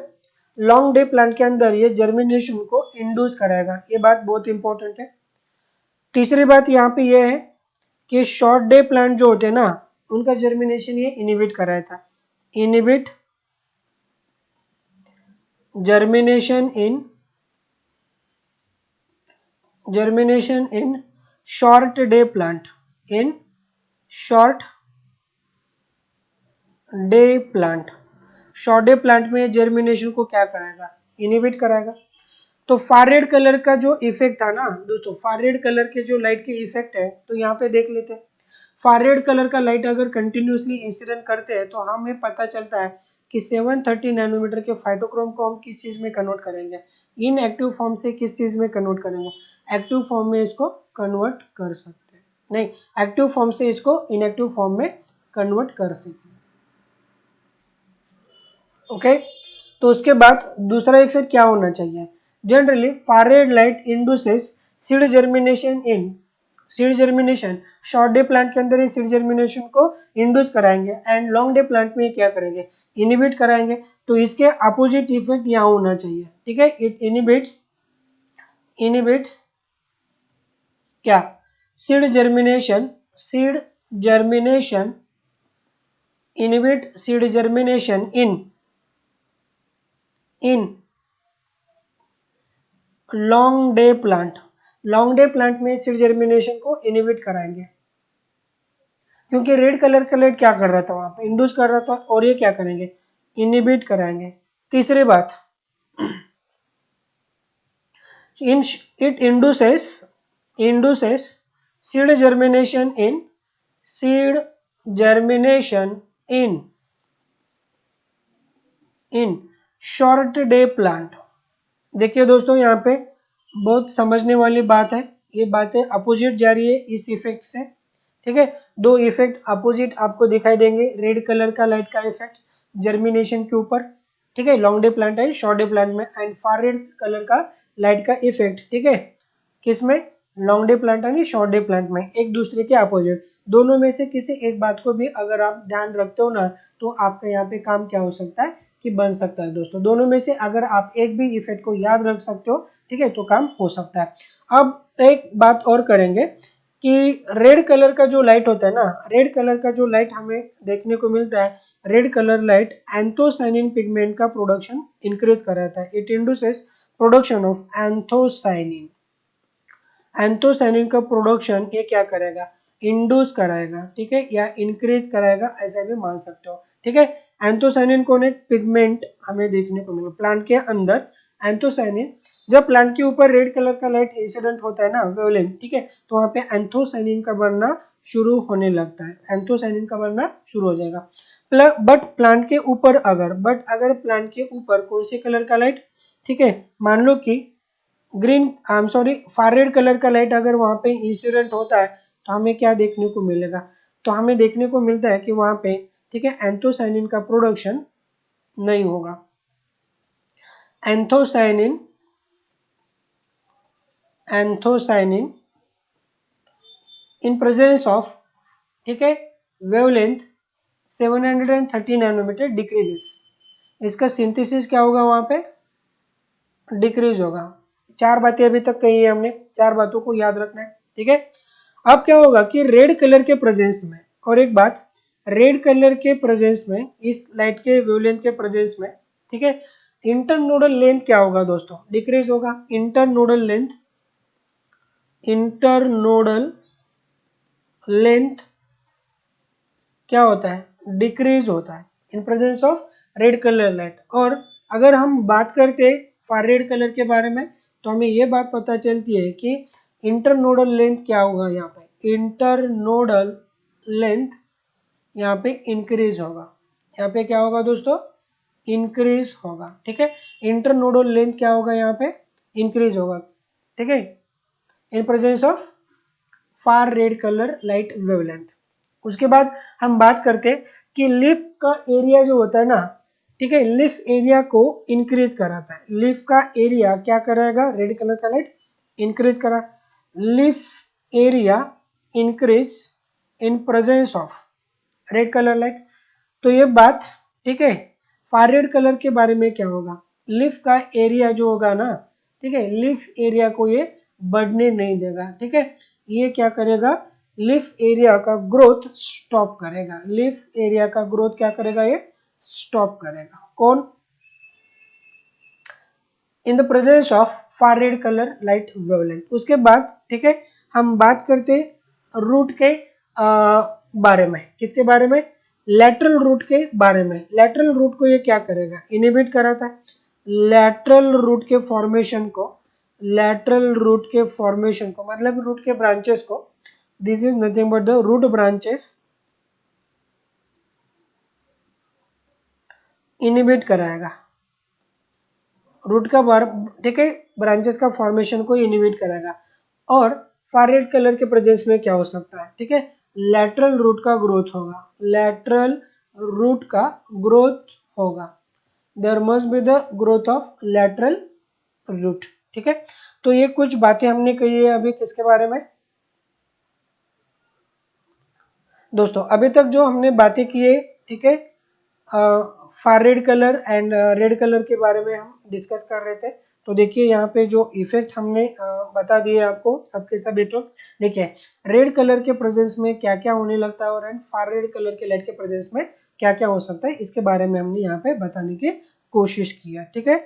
लॉन्ग डे प्लांट के अंदर ये जर्मिनेशन को इंड्यूस कराएगा, ये बात बहुत इंपॉर्टेंट है। तीसरी बात यहाँ पे ये है कि शॉर्ट डे प्लांट जो होते हैं ना, उनका जर्मिनेशन ये इनिबिट कराया था, inhibit germination in short day plant, in short day plant, short day plant में जर्मिनेशन को क्या कराएगा, इनिबिट कराएगा। तो फार रेड कलर का जो इफेक्ट था ना दोस्तों, फार रेड कलर के जो लाइट के इफेक्ट है तो यहाँ पे देख लेते हैं। फार रेड कलर का लाइट अगर कंटिन्यूसली इंसिडेंट करते हैं तो हमें पता चलता है कि 730 नैनोमीटर के फाइटोक्रोम को हम किस चीज में कन्वर्ट करेंगे, इन एक्टिव फॉर्म से किस चीज में कन्वर्ट करेंगे, एक्टिव फॉर्म में इसको कन्वर्ट कर सकते हैं, नहीं एक्टिव फॉर्म से इसको इनएक्टिव फॉर्म में कन्वर्ट कर सकते हैं। ओके, तो उसके बाद दूसरा इफेक्ट क्या होना चाहिए, generally far red light induces seed germination इन, seed germination short day plant के अंदर ही सीड जर्मिनेशन को इंड्यूस कराएंगे एंड लॉन्ग डे प्लांट में क्या करेंगे, इनिबिट कराएंगे। तो इसके अपोजिट इफेक्ट यहाँ होना चाहिए, ठीक है, इट इनिबिट्स क्या, seed germination, seed germination, inhibit seed germination in long day plant, long day plant में सीड जर्मिनेशन को इनिबिट कराएंगे, क्योंकि रेड कलर का लाइट क्या कर रहा था वहां पे, इंड्यूस कर रहा था, और ये क्या करेंगे, इनिबिट कराएंगे। तीसरी बात, in it induces seed germination in, seed germination in short day plant. देखिए दोस्तों, यहाँ पे बहुत समझने वाली बात है, ये बातें अपोजिट जा रही है इस इफेक्ट से, ठीक है, दो इफेक्ट अपोजिट आपको दिखाई देंगे, रेड कलर का लाइट का इफेक्ट जर्मिनेशन के ऊपर, ठीक है, लॉन्ग डे प्लांट है शॉर्ट डे प्लांट में, एंड फार रेड कलर का लाइट का इफेक्ट, ठीक है, किसमें, लॉन्ग डे प्लांट है शॉर्ट डे प्लांट में, एक दूसरे के अपोजिट। दोनों में से किसी एक बात को भी अगर आप ध्यान रखते हो ना, तो आपका यहाँ पे काम क्या हो सकता है कि बन सकता है दोस्तों, दोनों में से अगर आप एक भी इफेक्ट को याद रख सकते हो, ठीक है, तो काम हो सकता है। अब एक बात और करेंगे कि रेड कलर का जो लाइट होता है ना, रेड कलर का जो लाइट हमें देखने को मिलता है, red colour light anthocyanin pigment का प्रोडक्शन इंक्रीज कराता है, it induces production of anthocyanin, anthocyanin का प्रोडक्शन ये क्या करेगा, इंड्यूस कराएगा, ठीक है, या इंक्रीज कराएगा, ऐसा भी मान सकते हो, ठीक है। एंथोसाइनिन कौन है, पिगमेंट हमें देखने को मिला प्लांट के अंदर, एंथोसाइनिन, जब प्लांट के ऊपर रेड कलर का लाइट इंसिडेंट होता है ना, वेवलेंथ, ठीक है, तो वहां पे एंथोसाइनिन का बनना शुरू होने लगता है, एंथोसाइनिन का बनना शुरू हो जाएगा। बट प्लांट के ऊपर अगर प्लांट के ऊपर कौन से कलर का लाइट, ठीक है, मान लो कि green, I am sorry, far red colour का लाइट अगर वहां पे इंसिडेंट होता है, तो हमें क्या देखने को मिलेगा, तो हमें देखने को मिलता है कि वहां पे, ठीक है, एंथोसाइनिन का प्रोडक्शन नहीं होगा, एंथोसाइनिन इन प्रेजेंस ऑफ, ठीक है, वेवलेंथ 730 नैनोमीटर डिक्रीजेस, इसका सिंथेसिस क्या होगा वहां पे, डिक्रीज होगा। चार बातें अभी तक कही है हमने, चार बातों को याद रखना है, ठीक है। अब क्या होगा कि रेड कलर के प्रेजेंस में, और एक बात, रेड कलर के प्रेजेंस में, इस लाइट के वेवलेंथ के प्रेजेंस में, ठीक है, इंटरनोडल लेंथ क्या होगा दोस्तों, डिक्रीज होगा, इंटरनोडल लेंथ क्या होता है, डिक्रीज होता है इन presence of red colour light. और अगर हम बात करते फार रेड कलर के बारे में, तो हमें ये बात पता चलती है कि इंटरनोडल लेंथ क्या होगा, यहाँ पे इंटरनोडल लेंथ यहाँ पे इंक्रीज होगा, यहाँ पे क्या होगा दोस्तों, इंक्रीज होगा, ठीक है, इंटरनोडल लेंथ क्या होगा, यहाँ पे इंक्रीज होगा, ठीक है, इन presence of far red colour light wavelength. उसके बाद हम बात करते हैं कि लीफ का एरिया जो होता है ना, ठीक है, लीफ एरिया को इंक्रीज कराता है, लीफ का एरिया क्या कराएगा, रेड कलर का लाइट इंक्रीज करा, leaf area increase in presence of red colour light. तो ये बात, ठीक है, फार रेड कलर के बारे में क्या होगा, लीफ का एरिया जो होगा ना, ठीक है, लीफ एरिया को ये बढ़ने नहीं देगा, ठीक है, ये क्या करेगा, लीफ एरिया का ग्रोथ स्टॉप करेगा, लीफ एरिया का ग्रोथ क्या करेगा, ये स्टॉप करेगा, कौन, in the presence of far red colour light wavelength. उसके बाद, ठीक है, हम बात करते रूट के बारे में, किसके बारे में, लैटरल रूट के बारे में। लैटरल रूट को ये क्या करेगा, इनहिबिट कराता है, लैटरल रूट के फॉर्मेशन को, लैटरल रूट के फॉर्मेशन को मतलब रूट के ब्रांचेस को this is nothing but the root branches inhibit कराएगा, रूट का बार, ठीक है, ब्रांचेस का फॉर्मेशन को इनिबिट कराएगा। और फार रेड कलर के प्रेजेंस में क्या हो सकता है, ठीक है, लैटरल रूट का ग्रोथ होगा, लैटरल रूट का ग्रोथ होगा, there must be the growth of lateral root, ठीक है। तो ये कुछ बातें हमने कही है अभी किसके बारे में दोस्तों, अभी तक जो हमने बातें की है, ठीक है, फार red colour and red colour के बारे में हम डिस्कस कर रहे थे। तो देखिए यहाँ पे जो इफेक्ट हमने बता दिए आपको सबके सब इफेक्ट, देखिए रेड कलर के प्रेजेंस में क्या क्या होने लगता है और एंड फार रेड कलर के लाइट के प्रेजेंस में क्या क्या हो सकता है, इसके बारे में हमने यहाँ पे बताने की कोशिश की है, ठीक है।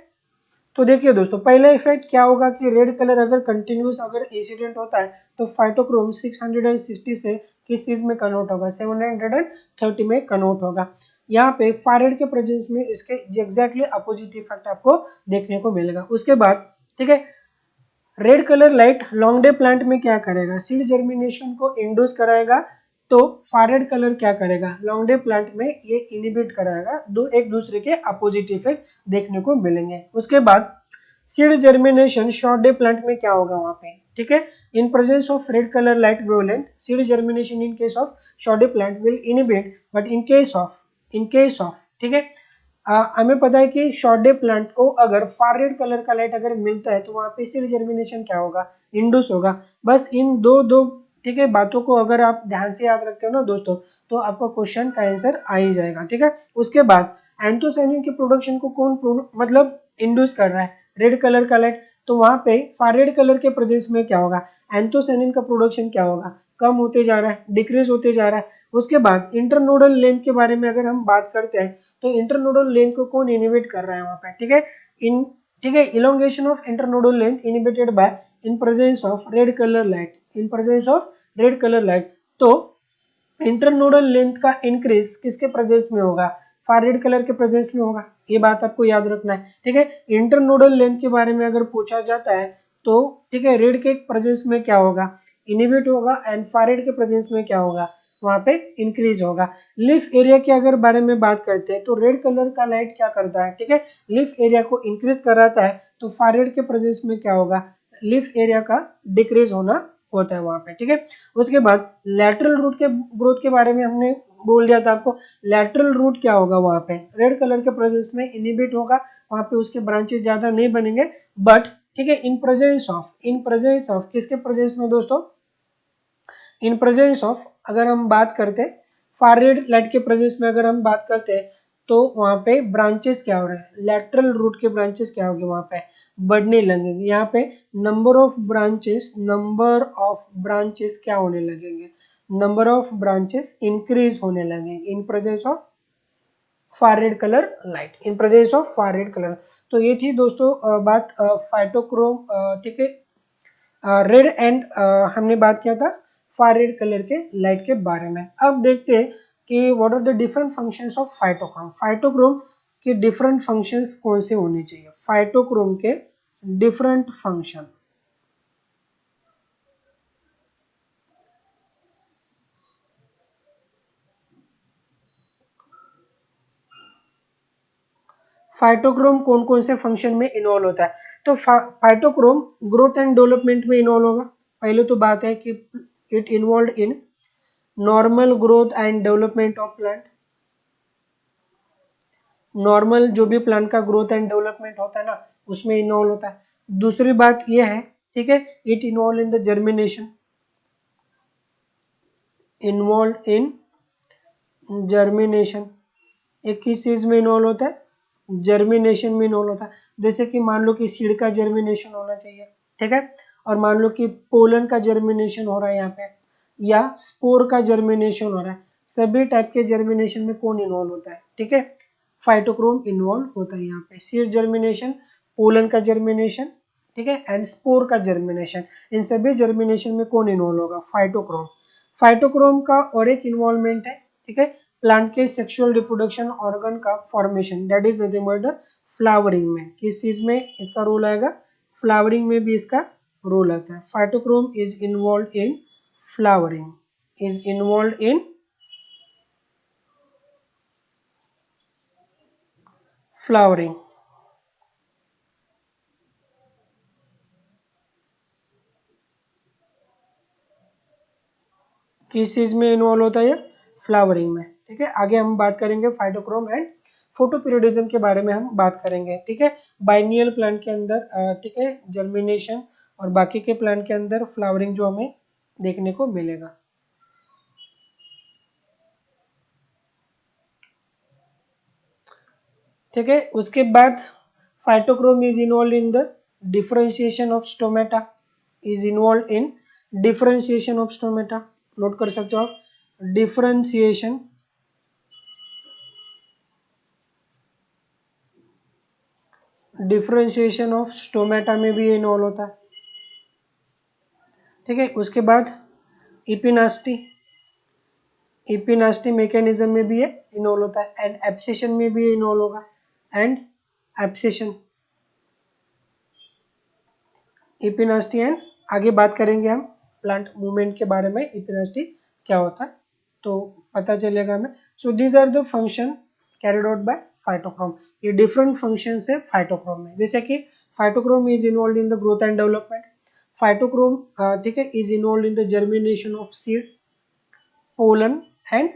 तो देखिए दोस्तों, पहला इफेक्ट क्या होगा कि रेड कलर अगर कंटिन्यूस अगर इंसिडेंट होता है तो फाइटोक्रोम 660 से किस चीज में कन्वर्ट होगा, 730 में कन्वर्ट होगा। यहाँ पे फारेड के प्रेजेंस में इसके एग्जैक्टली अपोजिट इफेक्ट आपको देखने को मिलेगा। उसके बाद, ठीक है, red colour light long day plant में क्या करेगा, सीड जर्मिनेशन को इंड्यूस कराएगा। तो फारेड कलर क्या करेगा, लॉन्ग डे प्लांट में ये इनिबिट कराएगा, दो एक दूसरे के अपोजिट इफेक्ट देखने को मिलेंगे। उसके बाद seed germination short day plant में क्या होगा वहां पे, ठीक है, इन presence of red colour light wavelength seed germination in case of short day plant will inhibit, but in case of, ठीक है, हमें पता है कि शॉर्ट डे प्लांट को अगर फार रेड कलर का लाइट अगर मिलता है तो वहां पे सीड जर्मिनेशन क्या होगा, इंडूस होगा। बस इन दो दो, ठीक है, बातों को अगर आप ध्यान से याद रखते हो ना दोस्तों, तो आपका क्वेश्चन का आंसर आ ही जाएगा, ठीक है। उसके बाद एंथोसायनिन के प्रोडक्शन को कौन मतलब इंड्यूस कर रहा है, रेड कलर का लाइट। तो वहां पे फार रेड कलर के प्रेजेंस में क्या होगा, एंथोसायनिन का प्रोडक्शन क्या होगा, कम होते जा रहा है, डिक्रीज होते जा रहा है। उसके बाद इंटरनोडल लेंथ के बारे में अगर हम बात करते हैं तो इंटरनोडल लेंथ को कौन इनिबिट कर रहा है वहां पे, ठीक है, इन, ठीक है, elongation of internodal length inhibited by in presence of red colour light, in presence of red colour light. तो इंटरनोडल लेंथ का इंक्रीज किसके प्रेजेंस में होगा, फार रेड कलर के प्रेजेंस में होगा, ये बात आपको याद रखना है, ठीक है। इंटरनोडल लेंथ के बारे में अगर पूछा जाता है तो, ठीक है, रेड के प्रेजेंस में क्या होगा, इनिबिट होगा, एंड फार रेड के प्रेजेंस में क्या होगा, वहां पे इंक्रीज होगा। लिफ एरिया के अगर बारे में बात करते हैं तो रेड कलर का लाइट क्या करता है, ठीक है, लिफ एरिया को इंक्रीज कराता है। तो फार रेड के प्रेजेंस में क्या होगा, लिफ एरिया का डिक्रीज होना होता है वहां पे, ठीक है। उसके बाद लैटरल रूट के ग्रोथ के बारे में हमने बोल दिया था आपको, लैटरल रूट क्या होगा वहां पे, रेड कलर के प्रेजेंस में इनिबिट होगा, वहां पे उसके ब्रांचेस ज्यादा नहीं बनेंगे, बट, ठीक है, इन प्रेजेंस ऑफ किसके प्रेजेंस में दोस्तों, इन प्रेजेंस ऑफ अगर हम बात करते फार रेड लाइट के प्रेजेंस में अगर हम बात करते हैं तो वहां पे ब्रांचेस क्या हो रहे हैं, लैटरल रूट के ब्रांचेस क्या होंगे वहां पे, बढ़ने लगेंगे। यहाँ पे नंबर ऑफ ब्रांचेस क्या होने लगेंगे, नंबर ऑफ ब्रांचेस इंक्रीज होने लगेंगे इन presence of far red colour light, in presence of far red colour. तो ये थी दोस्तों बात फाइटोक्रोम, ठीक है, रेड एंड हमने बात किया था फार रेड कलर के लाइट के बारे में। अब देखते हैं कि what are the different functions of phytochrome, phytochrome के डिफरेंट फंक्शंस कौन से होने चाहिए, फाइटोक्रोम के डिफरेंट फंक्शन। फाइटोक्रोम कौन कौन से फंक्शन में इन्वॉल्व होता है, तो फाइटोक्रोम ग्रोथ एंड डेवलपमेंट में इन्वॉल्व होगा। पहले तो बात है कि it involve in normal growth and development of plant, normal जो भी प्लांट का ग्रोथ एंड डेवलपमेंट होता है ना उसमें इन्वॉल्व होता है। दूसरी बात यह है, ठीक है, it involve in the germination, involve in germination, एक किस चीज में इन्वॉल्व होता है, जर्मिनेशन में इन्वॉल्व होता है। जैसे कि मान लो कि सीड का जर्मिनेशन होना चाहिए, ठीक है, और मान लो कि पोलन का जर्मिनेशन हो रहा है यहाँ पे, या स्पोर का जर्मिनेशन हो रहा है, सभी टाइप के जर्मिनेशन में कौन इन्वॉल्व होता है, ठीक है, फाइटोक्रोम इन्वॉल्व होता है यहाँ पे। सीड जर्मिनेशन, पोलन का जर्मिनेशन, ठीक है, एंड स्पोर का जर्मिनेशन, इन सभी जर्मिनेशन में कौन इन्वॉल्व होगा, फाइटोक्रोम। फाइटोक्रोम का और एक इन्वॉल्वमेंट है, ठीक है, प्लांट के सेक्सुअल रिप्रोडक्शन ऑर्गन का formation, that is nothing but the flowering में, किस चीज में इसका रोल आएगा, फ्लावरिंग में भी इसका रोल आता है। Phytochrome is involve in flowering is involved in flowering. किस चीज में इन्वॉल्व होता है ये? फ्लावरिंग में। ठीक है, आगे हम बात करेंगे फाइटोक्रोम एंड फोटोपीरियोडिज्म के बारे में हम बात करेंगे। ठीक है, बाइनियल प्लांट के अंदर ठीक है जर्मिनेशन और बाकी के प्लांट के अंदर फ्लावरिंग जो हमें देखने को मिलेगा। ठीक है, उसके बाद phytochrome is involve in the differentiation of stomata, is involve in differentiation of stomata. Note कर सकते हो आप, डिफरेंशिएशन डिफरेंशिएशन ऑफ स्टोमेटा में भी इन्वॉल्व होता है। ठीक है, उसके बाद इपिनास्टी, इपिनास्टी मैकेनिज्म में भी ये इन्वॉल्व होता है, एंड एब्सेशन में भी ये इन्वॉल्व होगा, एंड एब्सेशन, इपिनास्टी एंड आगे बात करेंगे हम प्लांट मूवमेंट के बारे में, इपिनास्टी क्या होता है तो पता चलेगा हमें। So these are the function carried out by phytochrome. ये डिफरेंट फंक्शन है फाइटोक्रोम में, जैसे कि phytochrome is involve in the growth and development, phytochrome ठीक है is involve in the germination of seed, pollen and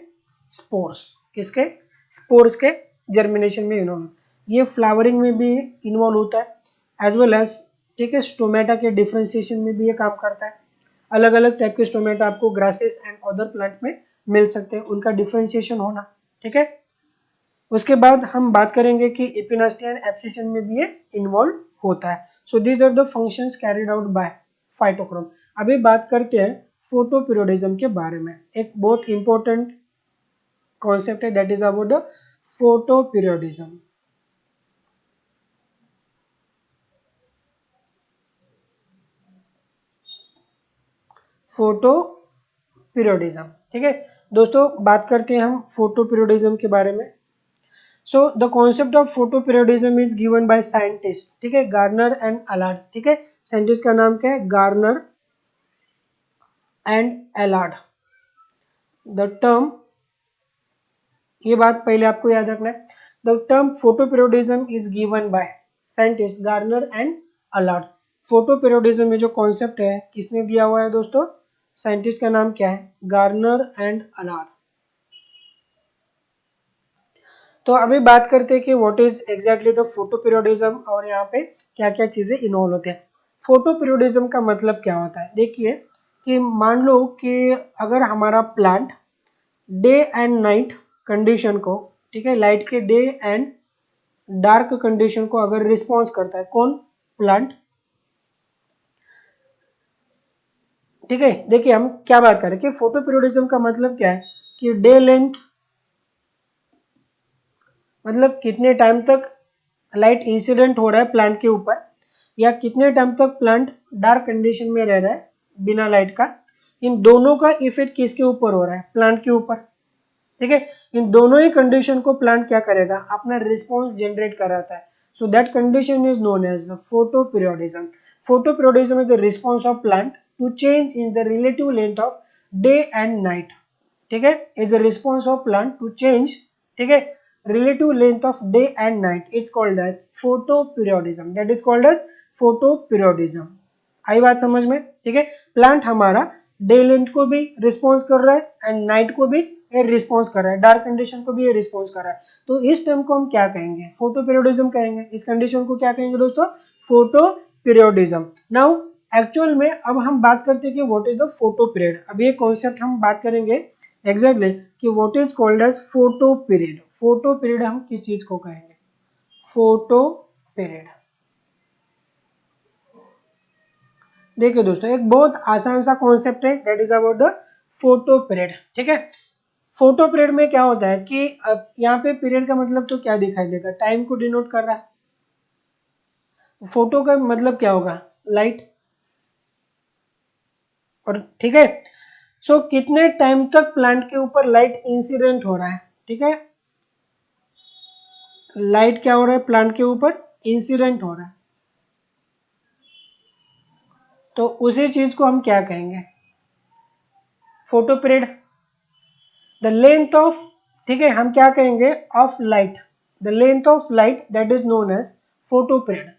spores, किसके? Spores के germination में इन्वॉल्व, ये फ्लावरिंग में भी इन्वॉल्व होता है, एज वेल एज ठीक है स्टोमेटा के डिफरेंशिएशन में भी ये काम करता है। अलग अलग टाइप के स्टोमेटा आपको ग्रासेस एंड अदर प्लांट में मिल सकते हैं, उनका डिफरेंशिएशन होना। ठीक है, उसके बाद हम बात करेंगे कि एपिनास्टी एंड एब्सिशन में भी ये इन्वॉल्व होता है। So these are the functions carried out by phytochrome. अभी बात करते हैं फोटोपीरियोडिज्म के बारे में। एक बहुत इंपॉर्टेंट कॉन्सेप्ट है, that is about the photoperiodism. Photo periodism. ठीक है दोस्तों, बात करते हैं हम फोटो पीरियोडिज्म के बारे में। So the concept of photo periodism is given by scientist, ठीक है, गार्नर एंड अलार्ड। ठीक है, साइंटिस्ट का नाम क्या है? Garner and अलार्ड। द टर्म, ये बात पहले आपको याद रखना है, the term photo periodism is given by scientist Garner and अलार्ड। Photo periodism में जो कॉन्सेप्ट है किसने दिया हुआ है दोस्तों? साइंटिस्ट का नाम क्या है? Garner and अलार्ड। तो अभी बात करते हैं कि what is exactly the photo periodism और यहाँ पे क्या क्या चीजें इन्वॉल्व होते हैं। फोटो पीरियोडिज्म का मतलब क्या होता है? देखिए कि मान लो कि अगर हमारा plant day and night condition को, ठीक है, लाइट के डे एंड डार्क कंडीशन को अगर रिस्पॉन्स करता है, कौन? प्लांट। ठीक है, देखिए हम क्या बात कर रहे हैं कि फोटो पीरियोडिज्म का मतलब क्या है कि डे लेंथ मतलब कितने टाइम तक लाइट इंसिडेंट हो रहा है प्लांट के ऊपर, या कितने टाइम तक प्लांट डार्क कंडीशन में रह रहा है बिना लाइट का। इन दोनों का इफेक्ट किसके ऊपर हो रहा है? प्लांट के ऊपर। ठीक है, इन दोनों ही कंडीशन को प्लांट क्या करेगा? अपना रिस्पॉन्स जनरेट कराता है। So that condition is known as photoperiodism. Photoperiodism is the response of plant to change in the relative length of day and night. ठीक है, is the response of plant to change, ठीक है, relative length of day and night is called as photoperiodism, that is called as photoperiodism। आई बात समझ में? ठीक है, plant हमारा डे लेंथ को भी रिस्पॉन्स कर रहा है एंड नाइट को भी ये रिस्पॉन्स कर रहा है, डार्क कंडीशन को भी ये रिस्पॉन्स कर रहा है, तो इस टर्म को हम क्या कहेंगे? फोटो पीरियोडिज्म कहेंगे। इस कंडीशन को क्या कहेंगे दोस्तों? Photo periodism. नाउ एक्चुअल में अब हम बात करते हैं कि what is the photo period. अब ये कॉन्सेप्ट हम बात करेंगे एग्जैक्टली कि what is called as photo period. Photo period हम किस चीज को कहेंगे? Photo period. देखिए दोस्तों, एक बहुत आसान सा कॉन्सेप्ट है, that is about the photo period. ठीक है, फोटो पीरियड में क्या होता है कि अब यहाँ पे पीरियड का मतलब तो क्या दिखाई देगा? टाइम को डिनोट कर रहा है। फोटो का मतलब क्या होगा? लाइट। और ठीक है, सो कितने टाइम तक प्लांट के ऊपर लाइट इंसिडेंट हो रहा है? ठीक है, लाइट क्या हो रहा है? प्लांट के ऊपर इंसिडेंट हो रहा है, तो उसी चीज को हम क्या कहेंगे? Photo period, the length of, ठीक है, हम क्या कहेंगे, of light, the length of light that is known as photo period,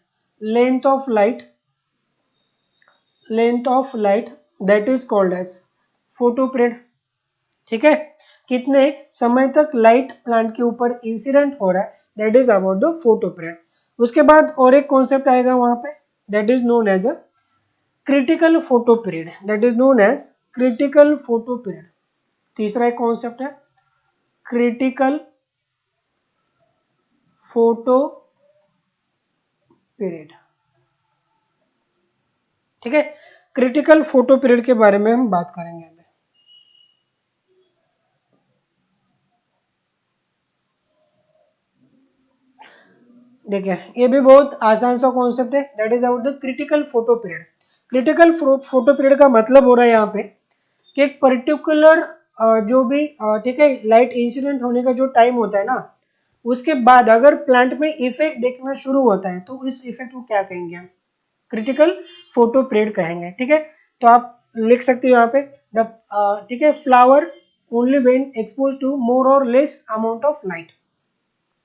length of light, length of light that is called as photo period. ठीक है, कितने समय तक लाइट प्लांट के ऊपर इंसिडेंट हो रहा है, that is about the photo period. उसके बाद और एक कॉन्सेप्ट आएगा वहां पे, that is known as a critical photo period, that is known as critical photo period. तीसरा एक कॉन्सेप्ट है क्रिटिकल फोटो पीरियड। ठीक है, क्रिटिकल फोटो पीरियड के बारे में हम बात करेंगे अभी। देखिए ये भी बहुत आसान सा कॉन्सेप्ट है, that is about the critical photo period. Critical photo period का मतलब हो रहा है यहाँ पे कि एक पर्टिकुलर जो भी ठीक है लाइट इंसिडेंट होने का जो टाइम होता है ना, उसके बाद अगर प्लांट में इफेक्ट देखना शुरू होता है तो इस इफेक्ट को क्या कहेंगे हम, क्रिटिकल फोटो पीरियड कहेंगे। ठीक है, तो आप लिख सकते हो यहाँ पे द, ठीक है, flower only when expose to more और less amount of light,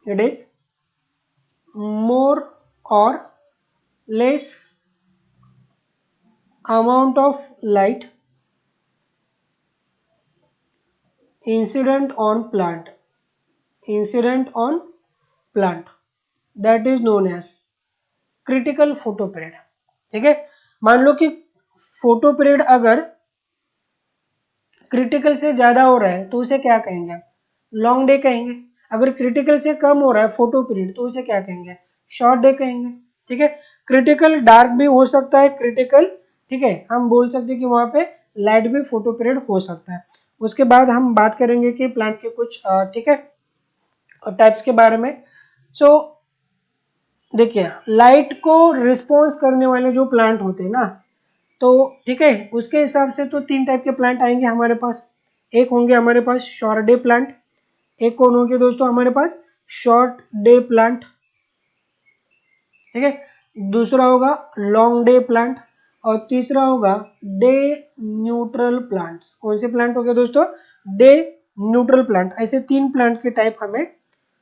it is more or less amount of light incident on plant, incident on plant, that is known as critical photo period। ठीक है, मान लो कि photo period अगर critical से ज्यादा हो रहा है तो उसे क्या कहेंगे, लॉन्ग डे कहेंगे। अगर क्रिटिकल से कम हो रहा है फोटो पीरियड तो उसे क्या कहेंगे, शॉर्ट डे कहेंगे। ठीक है, क्रिटिकल डार्क भी हो सकता है, क्रिटिकल, ठीक है, हम बोल सकते हैं कि वहां पे लाइट भी फोटो पीरियड हो सकता है। उसके बाद हम बात करेंगे कि प्लांट के कुछ ठीक है टाइप्स के बारे में। सो देखिए लाइट को रिस्पॉन्स करने वाले जो प्लांट होते हैं ना, तो ठीक है उसके हिसाब से तो तीन टाइप के प्लांट आएंगे हमारे पास। एक होंगे हमारे पास शॉर्ट डे प्लांट, एक कौन होंगे दोस्तों हमारे पास, शॉर्ट डे प्लांट। ठीक है, दूसरा होगा लॉन्ग डे प्लांट और तीसरा होगा डे न्यूट्रल प्लांट्स। कौन से प्लांट हो गए दोस्तों, डे न्यूट्रल प्लांट। ऐसे तीन प्लांट के टाइप हमें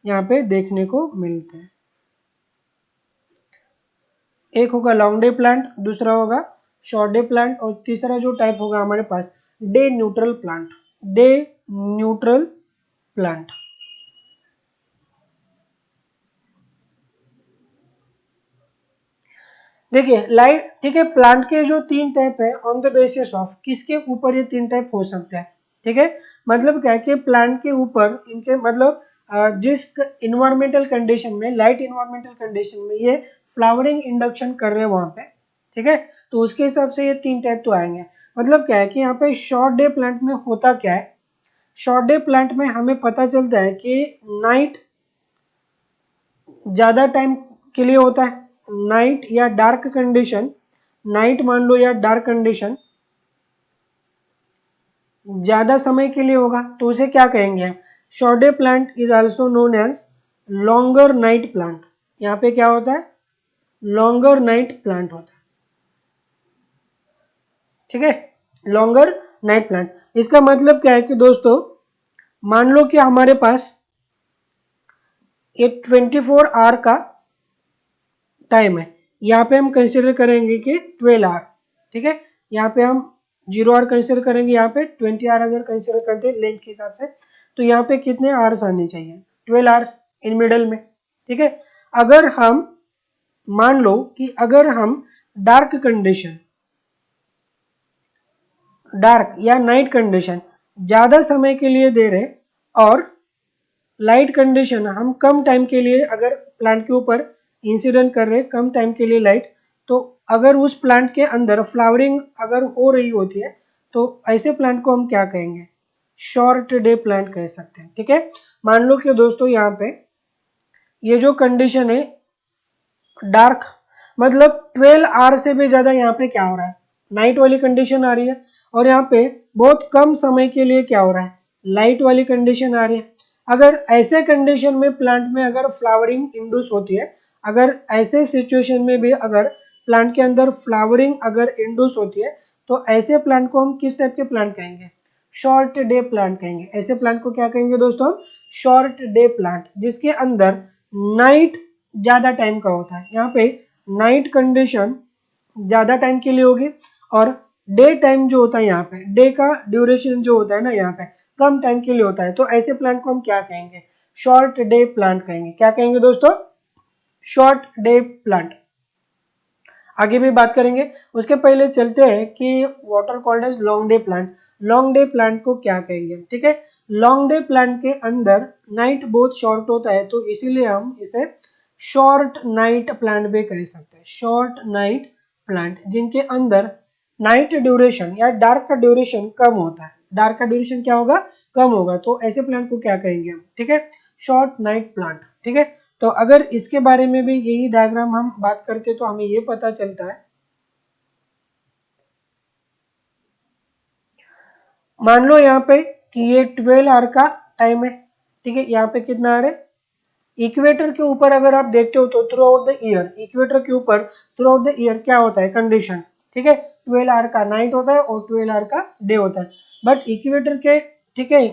यहाँ पे देखने को मिलते हैं। एक होगा लॉन्ग डे प्लांट, दूसरा होगा शॉर्ट डे प्लांट और तीसरा जो टाइप होगा हमारे पास day neutral plant, day neutral plant. देखिए लाइट, ठीक है, प्लांट के जो तीन टाइप है ऑन द बेसिस ऑफ किसके ऊपर ये तीन टाइप हो सकते हैं। ठीक है, मतलब क्या है कि प्लांट के ऊपर इनके मतलब जिस इन्वायरमेंटल कंडीशन में, लाइट इन्वायरमेंटल कंडीशन में ये फ्लावरिंग इंडक्शन कर रहे हैं वहां पे, ठीक है, तो उसके हिसाब से ये तीन टाइप तो आएंगे। मतलब क्या है कि यहाँ पे शॉर्ट डे प्लांट में होता क्या है, शॉर्ट डे प्लांट में हमें पता चलता है कि नाइट ज्यादा टाइम के लिए होता है, नाइट या डार्क कंडीशन, नाइट मान लो या डार्क कंडीशन ज्यादा समय के लिए होगा तो उसे क्या कहेंगे, short day plant is also known as longer night plant. यहाँ पे क्या होता है, लॉन्गर नाइट प्लांट होता है। ठीक है, लॉन्गर नाइट प्लांट, इसका मतलब क्या है कि दोस्तों मान लो कि हमारे पास ये 24 आवर का टाइम है, यहाँ पे हम कंसिडर करेंगे कि 12 आवर। ठीक है, यहाँ पे हम 0 आवर कंसिडर करेंगे, यहाँ पे 20 आवर अगर कंसिडर करते हैं लेंथ के हिसाब से, तो यहाँ पे कितने आवर्स आने चाहिए, 12 आवर्स इन मिडल में। ठीक है, अगर हम मान लो कि अगर हम डार्क कंडीशन, डार्क या नाइट कंडीशन ज्यादा समय के लिए दे रहे और लाइट कंडीशन हम कम टाइम के लिए अगर प्लांट के ऊपर इंसिडेंट कर रहे कम टाइम के लिए लाइट, तो अगर उस प्लांट के अंदर फ्लावरिंग अगर हो रही होती है तो ऐसे प्लांट को हम क्या कहेंगे, शॉर्ट डे प्लांट कह सकते हैं। ठीक है, मान लो कि दोस्तों यहाँ पे ये जो कंडीशन है डार्क, मतलब 12 आवर से भी ज्यादा यहाँ पे क्या हो रहा है, नाइट वाली कंडीशन आ रही है, और यहाँ पे बहुत कम समय के लिए क्या हो रहा है, लाइट वाली कंडीशन आ रही है। अगर ऐसे कंडीशन में प्लांट में अगर फ्लावरिंग इंड्यूस होती है, अगर ऐसे सिचुएशन में भी अगर प्लांट के अंदर फ्लावरिंग अगर इंड्यूस होती है तो ऐसे प्लांट को हम किस टाइप के प्लांट कहेंगे, शॉर्ट डे प्लांट कहेंगे। ऐसे प्लांट को क्या कहेंगे दोस्तों? शॉर्ट डे प्लांट, जिसके अंदर नाइट ज्यादा टाइम का होता है। यहाँ पे नाइट कंडीशन ज्यादा टाइम के लिए होगी और डे टाइम जो होता है, यहाँ पे डे का ड्यूरेशन जो होता है ना, यहाँ पे कम टाइम के लिए होता है। तो ऐसे प्लांट को हम क्या कहेंगे? शॉर्ट डे प्लांट कहेंगे। क्या कहेंगे दोस्तों? Short day plant. आगे भी बात करेंगे, उसके पहले चलते हैं कि what are called as long day plant. Long day plant को क्या कहेंगे? ठीक है, लॉन्ग डे प्लांट के अंदर नाइट बहुत शॉर्ट होता है, तो इसीलिए हम इसे शॉर्ट नाइट प्लांट भी कह सकते हैं। शॉर्ट नाइट प्लांट, जिनके अंदर नाइट ड्यूरेशन या डार्क का ड्यूरेशन कम होता है। डार्क का ड्यूरेशन क्या होगा? कम होगा। तो ऐसे प्लांट को क्या कहेंगे हम? ठीक है, शॉर्ट नाइट प्लांट। ठीक है, तो अगर इसके बारे में भी यही डायग्राम हम बात करते तो हमें ये पता चलता है, मान लो यहाँ पे कि ये 12 आवर का टाइम है। ठीक है, यहाँ पे कितना आवर है? इक्वेटर के ऊपर अगर आप देखते हो तो through out the year, equator के ऊपर थ्रू आउट द ईयर क्या होता है? कंडीशन। ठीक है, 12 आवर का नाइट होता है और 12 आवर का डे होता है। बट इक्वेटर के, ठीक है,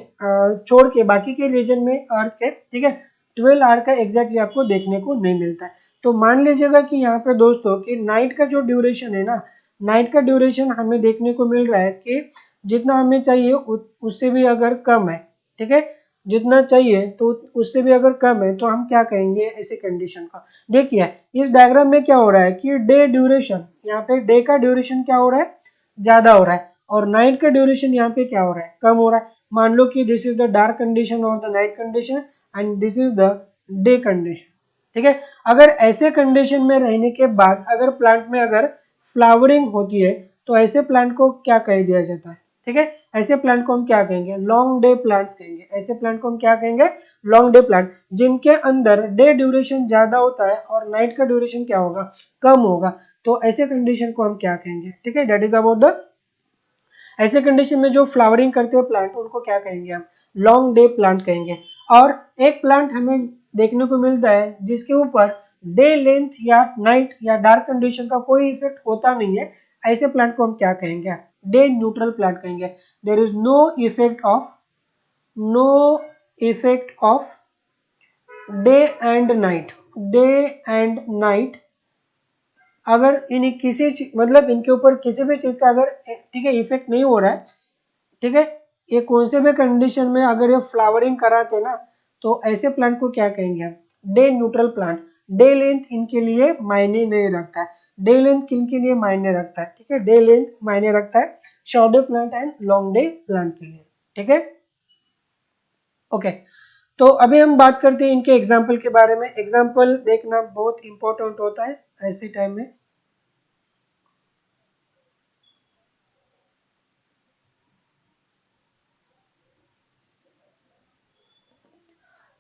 छोड़ के बाकी के रीजन में अर्थ के, ठीक है, 12 आवर का एग्जैक्टली आपको देखने को नहीं मिलता है। तो मान लीजिएगा कि यहाँ पे दोस्तों कि नाइट का जो ड्यूरेशन है ना, नाइट का ड्यूरेशन हमें देखने को मिल रहा है कि जितना हमें चाहिए उससे भी अगर कम है। ठीक है, जितना चाहिए तो उससे भी अगर कम है, तो हम क्या कहेंगे ऐसे कंडीशन का? देखिए इस डायग्राम में क्या हो रहा है कि डे ड्यूरेशन, यहाँ पे डे का ड्यूरेशन क्या हो रहा है? ज्यादा हो रहा है, और नाइट का ड्यूरेशन यहाँ पे क्या हो रहा है? कम हो रहा है। मान लो कि this is the dark condition और the night condition and this is the day condition. ठीक है, अगर ऐसे कंडीशन में रहने के बाद अगर प्लांट में अगर फ्लावरिंग होती है, तो ऐसे प्लांट को क्या कह दिया जाता है? ठीक है, ऐसे प्लांट को हम क्या कहेंगे? लॉन्ग डे प्लांट्स कहेंगे। ऐसे प्लांट को हम क्या कहेंगे? लॉन्ग डे प्लांट, जिनके अंदर डे ड्यूरेशन ज्यादा होता है और नाइट का ड्यूरेशन क्या होगा? कम होगा। तो ऐसे कंडीशन को हम क्या कहेंगे? ठीक है, दैट इज अबाउट द, ऐसे कंडीशन में जो फ्लावरिंग करते हैं प्लांट, उनको क्या कहेंगे हम? लॉन्ग डे प्लांट कहेंगे। और एक प्लांट हमें देखने को मिलता है जिसके ऊपर डे लेंथ या नाइट या डार्क कंडीशन का कोई इफेक्ट होता नहीं है। ऐसे प्लांट को हम क्या कहेंगे? डे न्यूट्रल प्लांट कहेंगे। There is no effect of day and night. Day and night अगर इन्हें किसी मतलब इनके ऊपर किसी भी चीज का अगर, ठीक है, इफेक्ट नहीं हो रहा है, ठीक है, ये कौन से भी कंडीशन में अगर ये फ्लावरिंग कराते ना, तो ऐसे प्लांट को क्या कहेंगे हम? Day neutral plant. Day length इनके लिए मायने नहीं रखता है। डे लेंथ किन के लिए मायने रखता है? ठीक है, डे लेंथ मायने रखता है short day plant and long day plant के लिए। ठीक है, ओके। तो अभी हम बात करते हैं इनके एग्जाम्पल के बारे में। एग्जाम्पल देखना बहुत इंपॉर्टेंट होता है ऐसे टाइम में।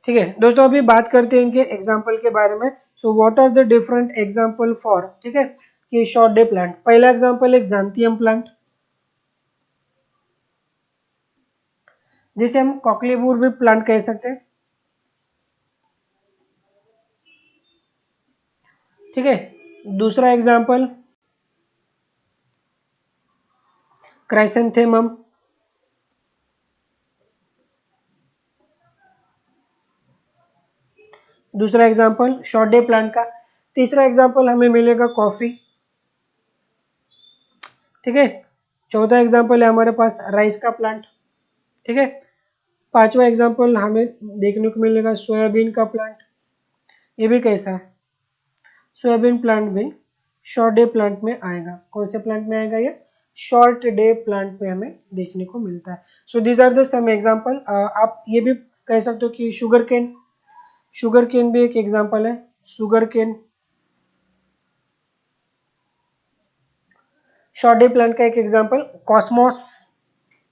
ठीक है दोस्तों, अभी बात करते हैं इनके एग्जाम्पल के बारे में। So what are the different example for, ठीक है, कि शॉर्ट डे प्लांट। पहला एग्जाम्पल है ज़ैंथियम प्लांट, जिसे हम कॉकलीबूर भी प्लांट कह सकते हैं। ठीक है, दूसरा एग्जाम्पल क्राइसेंथेमम। दूसरा एग्जाम्पल शॉर्ट डे प्लांट का। तीसरा एग्जाम्पल हमें मिलेगा कॉफी। ठीक है, चौथा एग्जाम्पल है हमारे पास राइस का प्लांट। ठीक है, पांचवा एग्जाम्पल हमें देखने को मिलेगा सोयाबीन का प्लांट। ये भी कैसा है? सोयाबीन प्लांट भी शॉर्ट डे प्लांट में आएगा। कौन से प्लांट में आएगा? ये शॉर्ट डे प्लांट में हमें देखने को मिलता है। So these are the some example. आप ये भी कह सकते हो कि शुगर केन, शुगर केन भी एक एग्जाम्पल है। Sugarcane short day plant का एक एग्जाम्पल। कॉस्मोस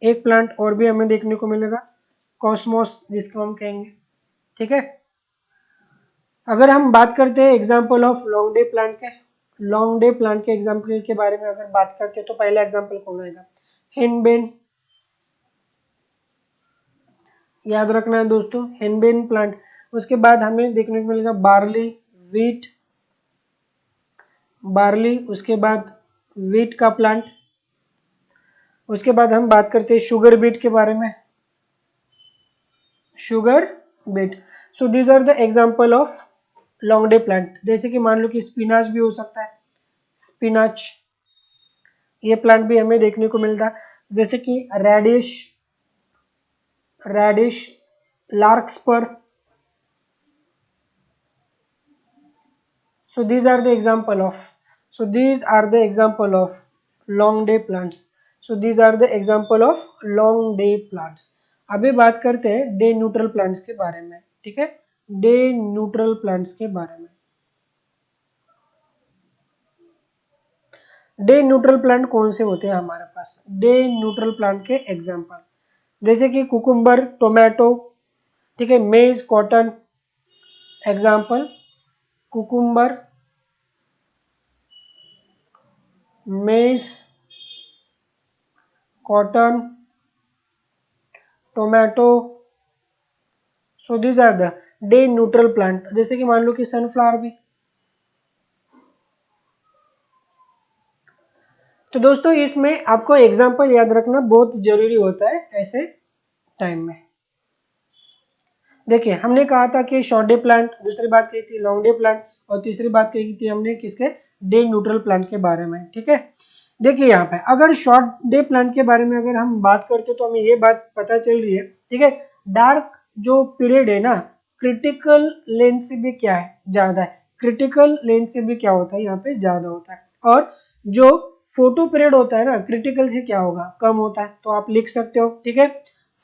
एक प्लांट और भी हमें देखने को मिलेगा, कॉस्मोस जिसको हम कहेंगे। ठीक है, अगर हम बात करते हैं example of long day plant के, लॉन्ग डे प्लांट के एग्जाम्पल के बारे में अगर बात करते हैं, तो पहला एग्जाम्पल कौन आएगा? हेनबेन। याद रखना है दोस्तों, हेनबेन प्लांट। उसके बाद हमें देखने को मिलेगा बार्ली, वीट, बार्ली, उसके बाद वीट का प्लांट। उसके बाद हम बात करते हैं शुगर बीट के बारे में। Sugar beet, so these are the example of long day plant. जैसे कि मान लो कि स्पिनाच भी हो सकता है, स्पिनाच, ये प्लांट भी हमें देखने को मिलता है। जैसे कि radish, radish, larkspur, so these are the example of, so these are the example of long day plants, so these are the example of long day plants। अभी बात करते हैं डे न्यूट्रल प्लांट्स के बारे में, ठीक है, डे न्यूट्रल प्लांट्स के बारे में। डे न्यूट्रल प्लांट कौन से होते हैं हमारे पास, डे न्यूट्रल प्लांट के एग्जांपल, जैसे कि कुकुम्बर, टोमेटो, ठीक है, maize, cotton. Example cucumber, maize, cotton, tomato, so these are the day neutral plant. जैसे कि मान लो कि सनफ्लावर भी। तो दोस्तों इसमें आपको एग्जांपल याद रखना बहुत जरूरी होता है ऐसे टाइम में। देखिए हमने कहा था कि शॉर्ट डे प्लांट, दूसरी बात कही थी लॉन्ग डे प्लांट, और तीसरी बात कही थी हमने किसके, डे न्यूट्रल प्लांट के बारे में, ठीक है। देखिए यहाँ पे अगर शॉर्ट डे प्लांट के बारे में अगर हम बात करते तो हमें ये बात पता चल रही है, ठीक है, डार्क जो पीरियड है ना, क्रिटिकल लेंथ से भी क्या है, ज्यादा है, क्रिटिकल लेंथ से भी क्या होता है यहाँ पे, ज्यादा होता है। और जो फोटो पीरियड होता है ना, क्रिटिकल से क्या होगा, कम होता है। तो आप लिख सकते हो, ठीक है,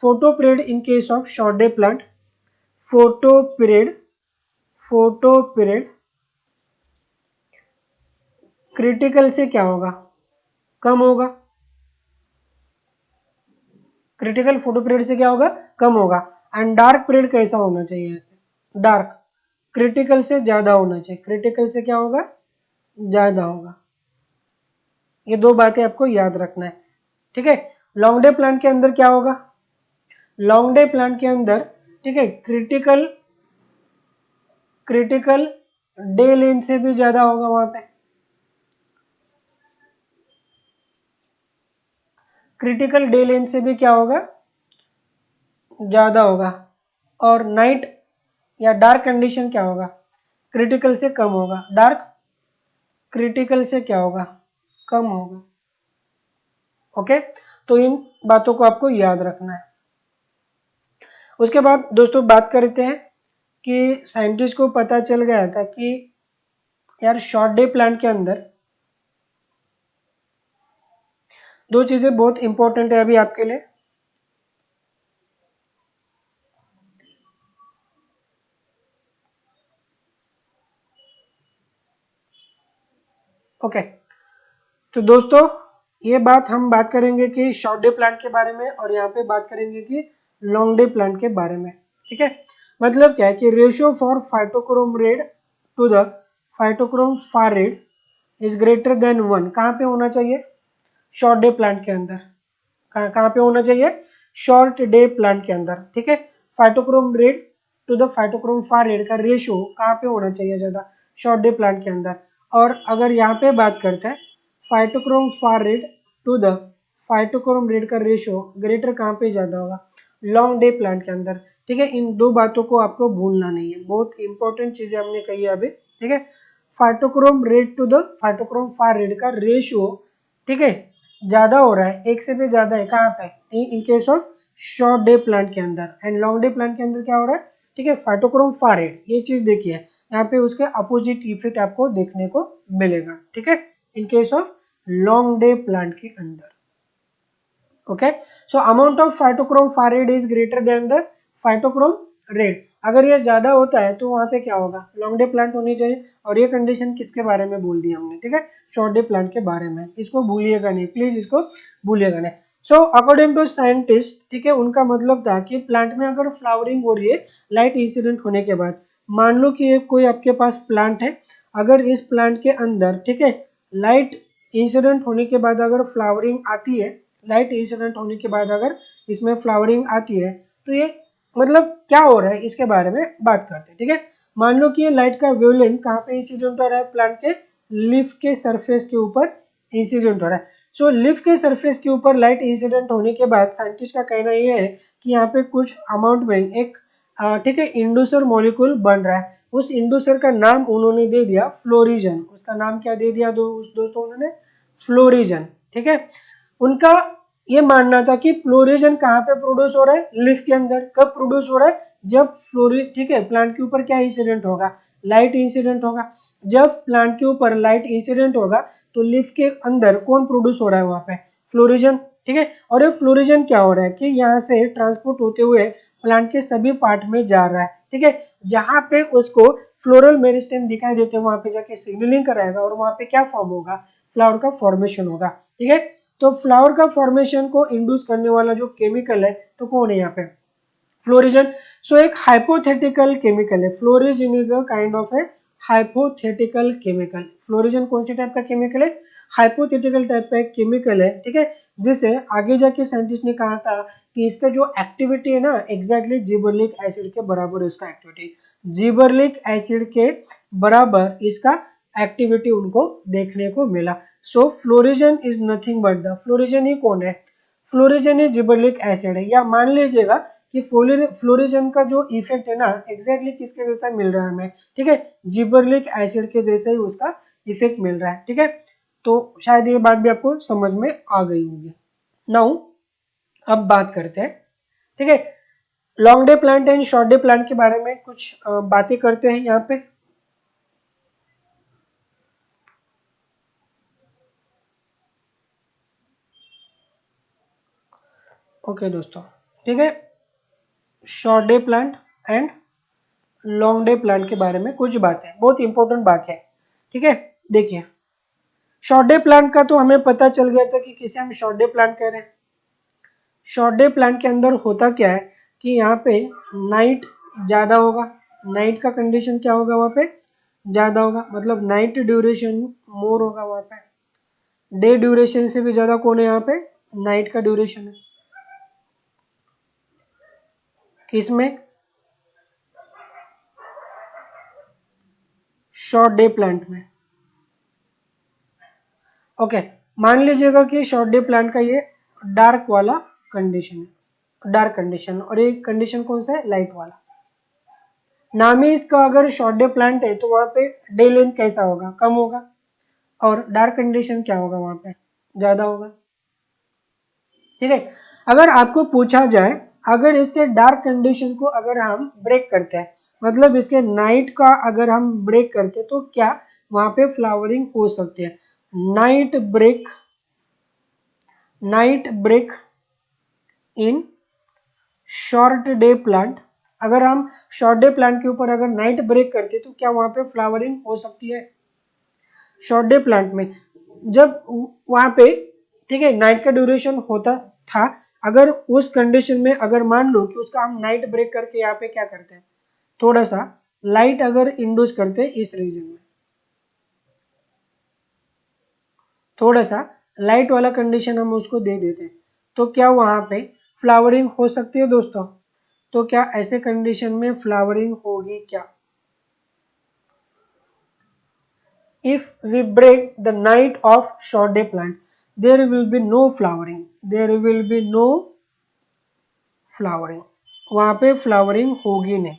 photo period in case of short day plant, photo period, photo period critical से क्या होगा, कम होगा। क्रिटिकल फोटो पीरियड से क्या होगा, कम होगा। एंड डार्क पीरियड कैसा होना चाहिए, डार्क, क्रिटिकल से ज्यादा होना चाहिए, क्रिटिकल से क्या होगा, ज्यादा होगा। ये दो बातें आपको याद रखना है, ठीक है। लॉन्ग डे प्लांट के अंदर क्या होगा, लॉन्ग डे प्लांट के अंदर, ठीक है, क्रिटिकल, क्रिटिकल डे लेंथ से भी ज्यादा होगा वहां पे, क्रिटिकल डे लेंथ से भी क्या होगा, ज्यादा होगा। और नाइट या डार्क कंडीशन क्या होगा, क्रिटिकल से कम होगा, डार्क क्रिटिकल से क्या होगा, कम होगा। ओके, तो इन बातों को आपको याद रखना है। उसके बाद दोस्तों बात करते हैं कि साइंटिस्ट को पता चल गया था कि यार शॉर्ट डे प्लांट के अंदर दो चीजें बहुत इंपॉर्टेंट है अभी आपके लिए। ओके, तो दोस्तों ये बात हम बात करेंगे कि शॉर्ट डे प्लांट के बारे में, और यहाँ पे बात करेंगे कि लॉन्ग डे प्लांट के बारे में, ठीक है। मतलब क्या है कि ratio for phytochrome red to the phytochrome far red is greater than 1, कहाँ पे होना चाहिए, शॉर्ट डे प्लांट के अंदर। कहाँ पे होना चाहिए, शॉर्ट डे प्लांट के अंदर, ठीक है। Phytochrome red to the phytochrome far red का रेशियो कहाँ पे होना चाहिए ज्यादा, शॉर्ट डे प्लांट के अंदर। और अगर यहाँ पे बात करते हैं phytochrome far red to the phytochrome red का रेशियो ग्रेटर कहाँ पे ज्यादा होगा, लॉन्ग डे प्लांट के अंदर, ठीक है। इन दो बातों को आपको भूलना नहीं है, बहुत इंपॉर्टेंट चीजें हमने कही है अभी, ठीक है। Phytochrome red to the phytochrome far red का रेशियो, ठीक है, ज्यादा हो रहा है, एक से भी ज्यादा है, कहाँ पे, in case of short day plant के अंदर। एंड लॉन्ग डे प्लांट के अंदर क्या हो रहा है, ठीक है, फाइटोक्रोम फार रेड, ये चीज देखिए यहाँ पे उसके अपोजिट इफेक्ट आपको देखने को मिलेगा, ठीक है, in case of long day plant के अंदर। Okay, so amount of phytochrome far red is greater then the phytochrome red. अगर ये ज्यादा होता है तो वहां पे क्या होगा, लॉन्ग डे प्लांट होनी चाहिए। और ये कंडीशन किसके बारे में बोल दी हमने, ठीक है, शॉर्ट डे प्लांट के बारे में। इसको भूलिएगा नहीं, प्लीज इसको भूलिएगा नहीं। सो अकॉर्डिंग टू साइंटिस्ट, ठीक है, उनका मतलब था कि प्लांट में अगर फ्लावरिंग हो रही है लाइट इंसिडेंट होने के बाद, मान लो कि कोई आपके पास प्लांट है, अगर इस प्लांट के अंदर, ठीक है, लाइट इंसिडेंट होने के बाद अगर फ्लावरिंग आती है, लाइट इंसिडेंट होने के बाद अगर इसमें फ्लावरिंग आती है, तो ये मतलब क्या हो रहा है इसके बारे में बात करते हैं, ठीक है। मान लो कि ये लाइट का वेवलेंथ कहाँ पे इंसिडेंट हो रहा है, प्लांट के लीफ के सरफेस के ऊपर इंसिडेंट हो रहा है। सो लीफ के सरफेस के ऊपर लाइट इंसिडेंट होने के बाद साइंटिस्ट का कहना यह है कि यहाँ पे कुछ अमाउंट में एक ठीक है इंड्यूसर मॉलिक्यूल बन रहा है। उस इंड्यूसर का नाम उन्होंने दे दिया फ्लोरिजन। उसका नाम क्या दे दिया दोस्तों उन्होंने? फ्लोरिजन। ठीक है, उनका ये मानना था कि फ्लोरिजन कहाँ पे प्रोड्यूस हो रहा है? लीफ के अंदर। कब प्रोड्यूस हो रहा है? जब ठीक है प्लांट के ऊपर क्या इंसिडेंट होगा? लाइट इंसिडेंट होगा। जब प्लांट के ऊपर लाइट इंसिडेंट होगा तो लीफ के अंदर कौन प्रोड्यूस हो रहा है? वहां पे फ्लोरिजन। ठीक है, और ये फ्लोरिजन क्या हो रहा है कि यहाँ से ट्रांसपोर्ट होते हुए प्लांट के सभी पार्ट में जा रहा है। ठीक है, जहां पे उसको फ्लोरल मेरिस्टेम दिखाई देते हैं वहां पे जाके सिग्नलिंग कराएगा और वहां पे क्या फॉर्म होगा? फ्लावर का फॉर्मेशन होगा। ठीक है, तो फ्लावर का फॉर्मेशन को इंड्यूस करने वाला जो केमिकल है तो कौन है यहाँ पे? फ्लोरिजन। सो एक हाइपोथेटिकल केमिकल है। Florigen is a kind of A hypothetical chemical. Florigen कौन सी टाइप का केमिकल है? हाइपोथेटिकल टाइप का एक केमिकल है। ठीक है, जिसे आगे जाके साइंटिस्ट ने कहा था कि इसका जो एक्टिविटी है ना एग्जैक्टली जिबरलिक एसिड के बराबर है इसका एक्टिविटी। जिबरलिक एसिड के बराबर इसका एक्टिविटी उनको देखने को मिला। So florigen is nothing but the, florigen ही कौन है? फ्लोरिजन ही जिबरलिक एसिड है। या मान लीजिएगा कि फ्लोरिजन का जो इफेक्ट है ना एग्जैक्टली किसके जैसा मिल रहा है हमें? ठीक है, जिबरलिक एसिड के जैसे ही उसका इफेक्ट मिल रहा है। ठीक है, तो शायद ये बात भी आपको समझ में आ गई होगी। नाउ अब बात करते हैं, ठीक है, long day plant and short day plant के बारे में कुछ बातें करते हैं यहाँ पे। ओके दोस्तों, ठीक है, short day plant and long day plant के बारे में कुछ बातें, बहुत इंपॉर्टेंट बात है। ठीक है, देखिए शॉर्ट डे प्लांट का तो हमें पता चल गया था कि किसे हम शॉर्ट डे प्लांट कह रहे हैं। शॉर्ट डे प्लांट के अंदर होता क्या है कि यहाँ पे नाइट ज्यादा होगा। नाइट का कंडीशन क्या होगा? वहां पे ज्यादा होगा, मतलब नाइट ड्यूरेशन मोर होगा वहां पे। डे ड्यूरेशन से भी ज्यादा कौन है यहाँ पे? नाइट का ड्यूरेशन है। किसमें? शॉर्ट डे प्लांट में। ओके, मान लीजिएगा कि शॉर्ट डे प्लांट का ये डार्क वाला कंडीशन है, डार्क कंडीशन, और ये कंडीशन कौन सा है? लाइट वाला। नाम ही इसका अगर शॉर्ट डे प्लांट है तो वहां पे डे लेंथ कैसा होगा? कम होगा। और डार्क कंडीशन क्या होगा? वहां पे ज्यादा होगा। ठीक है, अगर आपको पूछा जाए अगर इसके डार्क कंडीशन को अगर हम ब्रेक करते हैं, मतलब इसके नाइट का अगर हम ब्रेक करते हैं तो क्या वहां पे फ्लावरिंग हो सकती है? Night break, night break in short day plant. अगर हम शॉर्ट डे प्लांट के ऊपर अगर नाइट ब्रेक करते तो क्या वहां पे फ्लावरिंग हो सकती है? शॉर्ट डे प्लांट में जब वहां पे ठीक है नाइट का ड्यूरेशन होता था, अगर उस कंडीशन में अगर मान लो कि उसका हम नाइट ब्रेक करके यहाँ पे क्या करते हैं, थोड़ा सा लाइट अगर इंड्यूस करते हैं इस रीजन में, थोड़ा सा लाइट वाला कंडीशन हम उसको दे देते हैं, तो क्या वहां पे फ्लावरिंग हो सकती है दोस्तों? तो क्या ऐसे कंडीशन में फ्लावरिंग होगी क्या? If we break the night of short day plant, there will be no flowering. There will be no flowering. वहां पे फ्लावरिंग होगी नहीं,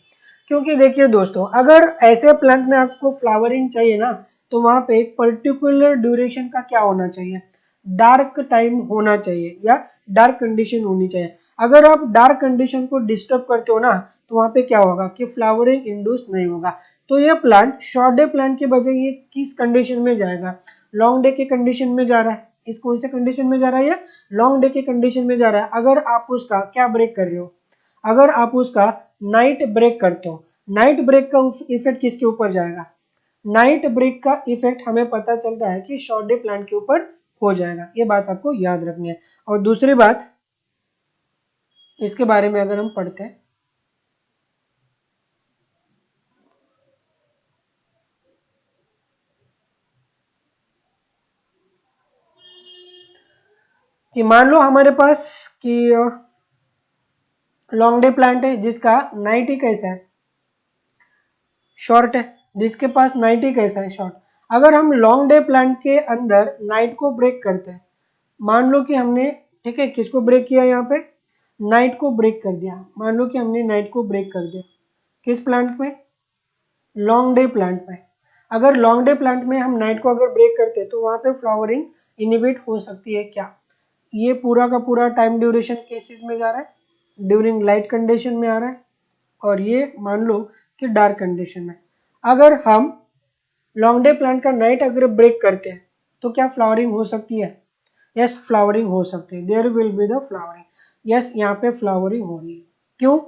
क्योंकि देखिए दोस्तों अगर ऐसे प्लांट में आपको फ्लावरिंग चाहिए ना तो वहां पे एक पर्टिकुलर ड्यूरेशन का क्या होना चाहिए? डार्क टाइम होना चाहिए या डार्क कंडीशन होनी चाहिए। अगर आप डार्क कंडीशन को डिस्टर्ब करते हो ना तो वहां पे क्या होगा कि फ्लावरिंग इंड्यूस नहीं होगा। तो ये प्लांट शॉर्ट डे प्लांट के बजाय ये किस कंडीशन में जाएगा? लॉन्ग डे के कंडीशन में जा रहा है। इस कौन से कंडीशन में जा रहा है? ये लॉन्ग डे के कंडीशन में जा रहा है। अगर आप उसका क्या ब्रेक कर रहे हो? अगर आप उसका नाइट ब्रेक करते हो, नाइट ब्रेक का इफेक्ट किसके ऊपर जाएगा? नाइट ब्रेक का इफेक्ट हमें पता चलता है कि शॉर्ट डे प्लांट के ऊपर हो जाएगा। ये बात आपको याद रखनी है। और दूसरी बात इसके बारे में अगर हम पढ़ते हैं कि मान लो हमारे पास कि लॉन्ग डे प्लांट है जिसका नाइट ही कैसा है? शॉर्ट है। जिसके पास नाइट ही कैसा है? शॉर्ट। अगर हम लॉन्ग डे प्लांट के अंदर नाइट को ब्रेक करते हैं, मान लो कि हमने, ठीक है, किसको ब्रेक किया यहाँ पे, नाइट को ब्रेक कर दिया, मान लो कि हमने नाइट को ब्रेक कर दिया, किस प्लांट में, लॉन्ग डे प्लांट में। अगर लॉन्ग डे प्लांट में हम नाइट को अगर ब्रेक करते हैं तो वहां पे फ्लावरिंग इनिबिट हो सकती है क्या? ये पूरा का पूरा टाइम ड्यूरेशन किस चीज में जा रहा है, ड्यूरिंग लाइट कंडीशन में आ रहा है, और ये मान लो कि डार्क कंडीशन में। अगर हम लॉन्ग डे प्लांट का नाइट अगर ब्रेक करते हैं तो क्या फ्लावरिंग हो सकती है? यस, फ्लावरिंग हो सकती है, there will be the flowering. Yes, यहाँ पे फ्लावरिंग हो रही है। क्यों?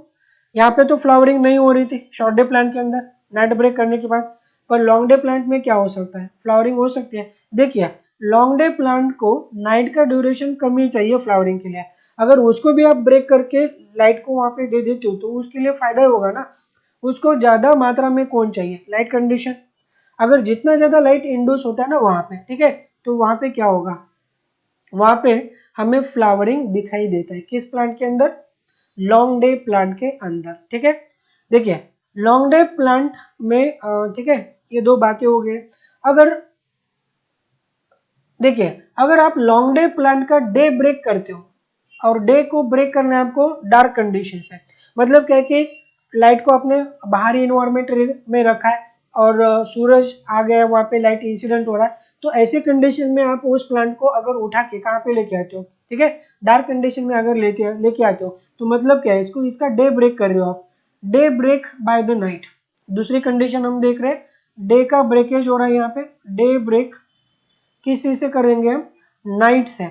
यहाँ पे तो फ्लावरिंग नहीं हो रही थी शॉर्ट डे प्लांट के अंदर नाइट ब्रेक करने के बाद, पर लॉन्ग डे प्लांट में क्या हो सकता है, फ्लावरिंग हो सकती है। देखिए, लॉन्ग डे प्लांट को नाइट का ड्यूरेशन कम ही चाहिए फ्लावरिंग के लिए। अगर उसको भी आप ब्रेक करके लाइट को वहां पे दे देते हो तो उसके लिए फायदा ही होगा ना। उसको ज्यादा मात्रा में कौन चाहिए, लाइट कंडीशन। अगर जितना ज्यादा लाइट इंड्यूस होता है ना वहां पे, ठीक है, तो वहां पे क्या होगा, वहां पे हमें फ्लावरिंग दिखाई देता है। किस प्लांट के अंदर, लॉन्ग डे प्लांट के अंदर, ठीक है। देखिए, लॉन्ग डे प्लांट में ठीक है, ये दो बातें हो गई। अगर देखिए, अगर आप लॉन्ग डे प्लांट का डे ब्रेक करते हो, और डे को ब्रेक करना है आपको डार्क कंडीशन से, मतलब क्या है कि लाइट को अपने बाहरी इन्वायरमेंट में रखा है और सूरज आ गया है, वहां पे लाइट इंसिडेंट हो रहा है, तो ऐसे कंडीशन में आप उस प्लांट को अगर उठा के कहाँ पे लेके आते हो, ठीक है, डार्क कंडीशन में अगर लेके आते हो, तो मतलब क्या है, इसको इसका डे ब्रेक कर रहे हो आप, day break by the night. दूसरी कंडीशन हम देख रहे हैं, डे का ब्रेकेज हो रहा है यहाँ पे, डे ब्रेक किस चीज से करेंगे हम, नाइट से।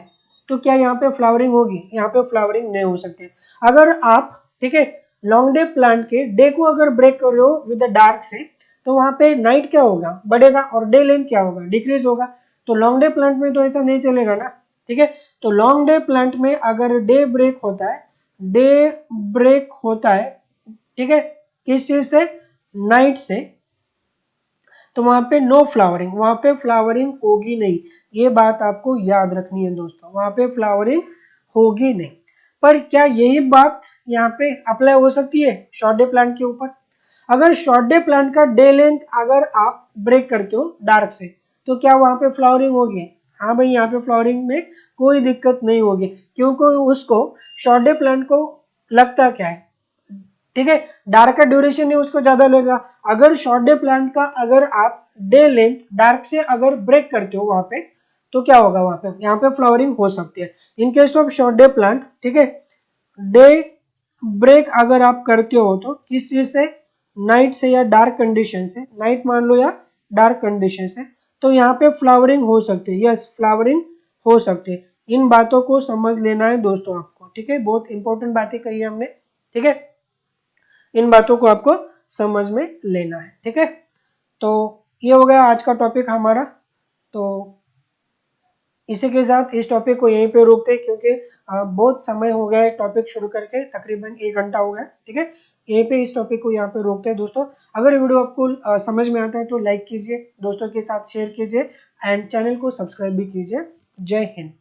तो क्या यहाँ पे फ्लावरिंग होगी, यहाँ पे फ्लावरिंग नहीं हो सकती। अगर आप, ठीक है, लॉन्ग डे प्लांट के डे को अगर ब्रेक कर रहे हो विद द डार्क से, तो वहां पे नाइट क्या होगा, बढ़ेगा, और डे लेंथ क्या होगा, डिक्रीज होगा। तो लॉन्ग डे प्लांट में तो ऐसा नहीं चलेगा ना, ठीक है। तो लॉन्ग डे प्लांट में अगर डे ब्रेक होता है, डे ब्रेक होता है, ठीक है, किस चीज से, नाइट से, तो वहां पे नो फ्लावरिंग, वहां पे फ्लावरिंग होगी नहीं। ये बात आपको याद रखनी है दोस्तों, वहां पे फ्लावरिंग होगी नहीं। पर क्या यही बात यहाँ पे अप्लाई हो सकती है शॉर्ट डे प्लांट के ऊपर? अगर शॉर्ट डे प्लांट का डे लेंथ अगर आप ब्रेक करते हो डार्क से, तो क्या वहां पे फ्लावरिंग होगी? हाँ भाई, यहाँ पे फ्लावरिंग में कोई दिक्कत नहीं होगी, क्योंकि उसको शॉर्ट डे प्लांट को लगता क्या है, ठीक है, डार्क का ड्यूरेशन है उसको ज्यादा लेगा। अगर शॉर्ट डे प्लांट का अगर आप डे लेंथ डार्क से अगर ब्रेक करते हो वहां पे, तो क्या होगा, वहां पे यहाँ पे फ्लावरिंग हो सकती है in case of short day plant, ठीक है। डे ब्रेक अगर आप करते हो तो किस चीज से, नाइट से या डार्क कंडीशन से, नाइट मान लो या डार्क कंडीशन से, तो यहाँ पे फ्लावरिंग हो सकती है। यस, फ्लावरिंग हो सकती है। इन बातों को समझ लेना है दोस्तों आपको, ठीक है, बहुत इंपॉर्टेंट बातें कही है हमने, ठीक है, इन बातों को आपको समझ में लेना है, ठीक है। तो ये हो गया आज का टॉपिक हमारा। तो इसी के साथ इस टॉपिक को यहीं पे रोकते हैं, क्योंकि बहुत समय हो गया है टॉपिक शुरू करके, तकरीबन 1 घंटा हो गया, ठीक है। यहीं पे इस टॉपिक को यहाँ पे रोकते हैं दोस्तों। अगर वीडियो आपको समझ में आता है तो लाइक कीजिए, दोस्तों के साथ शेयर कीजिए, एंड चैनल को सब्सक्राइब भी कीजिए। जय हिंद।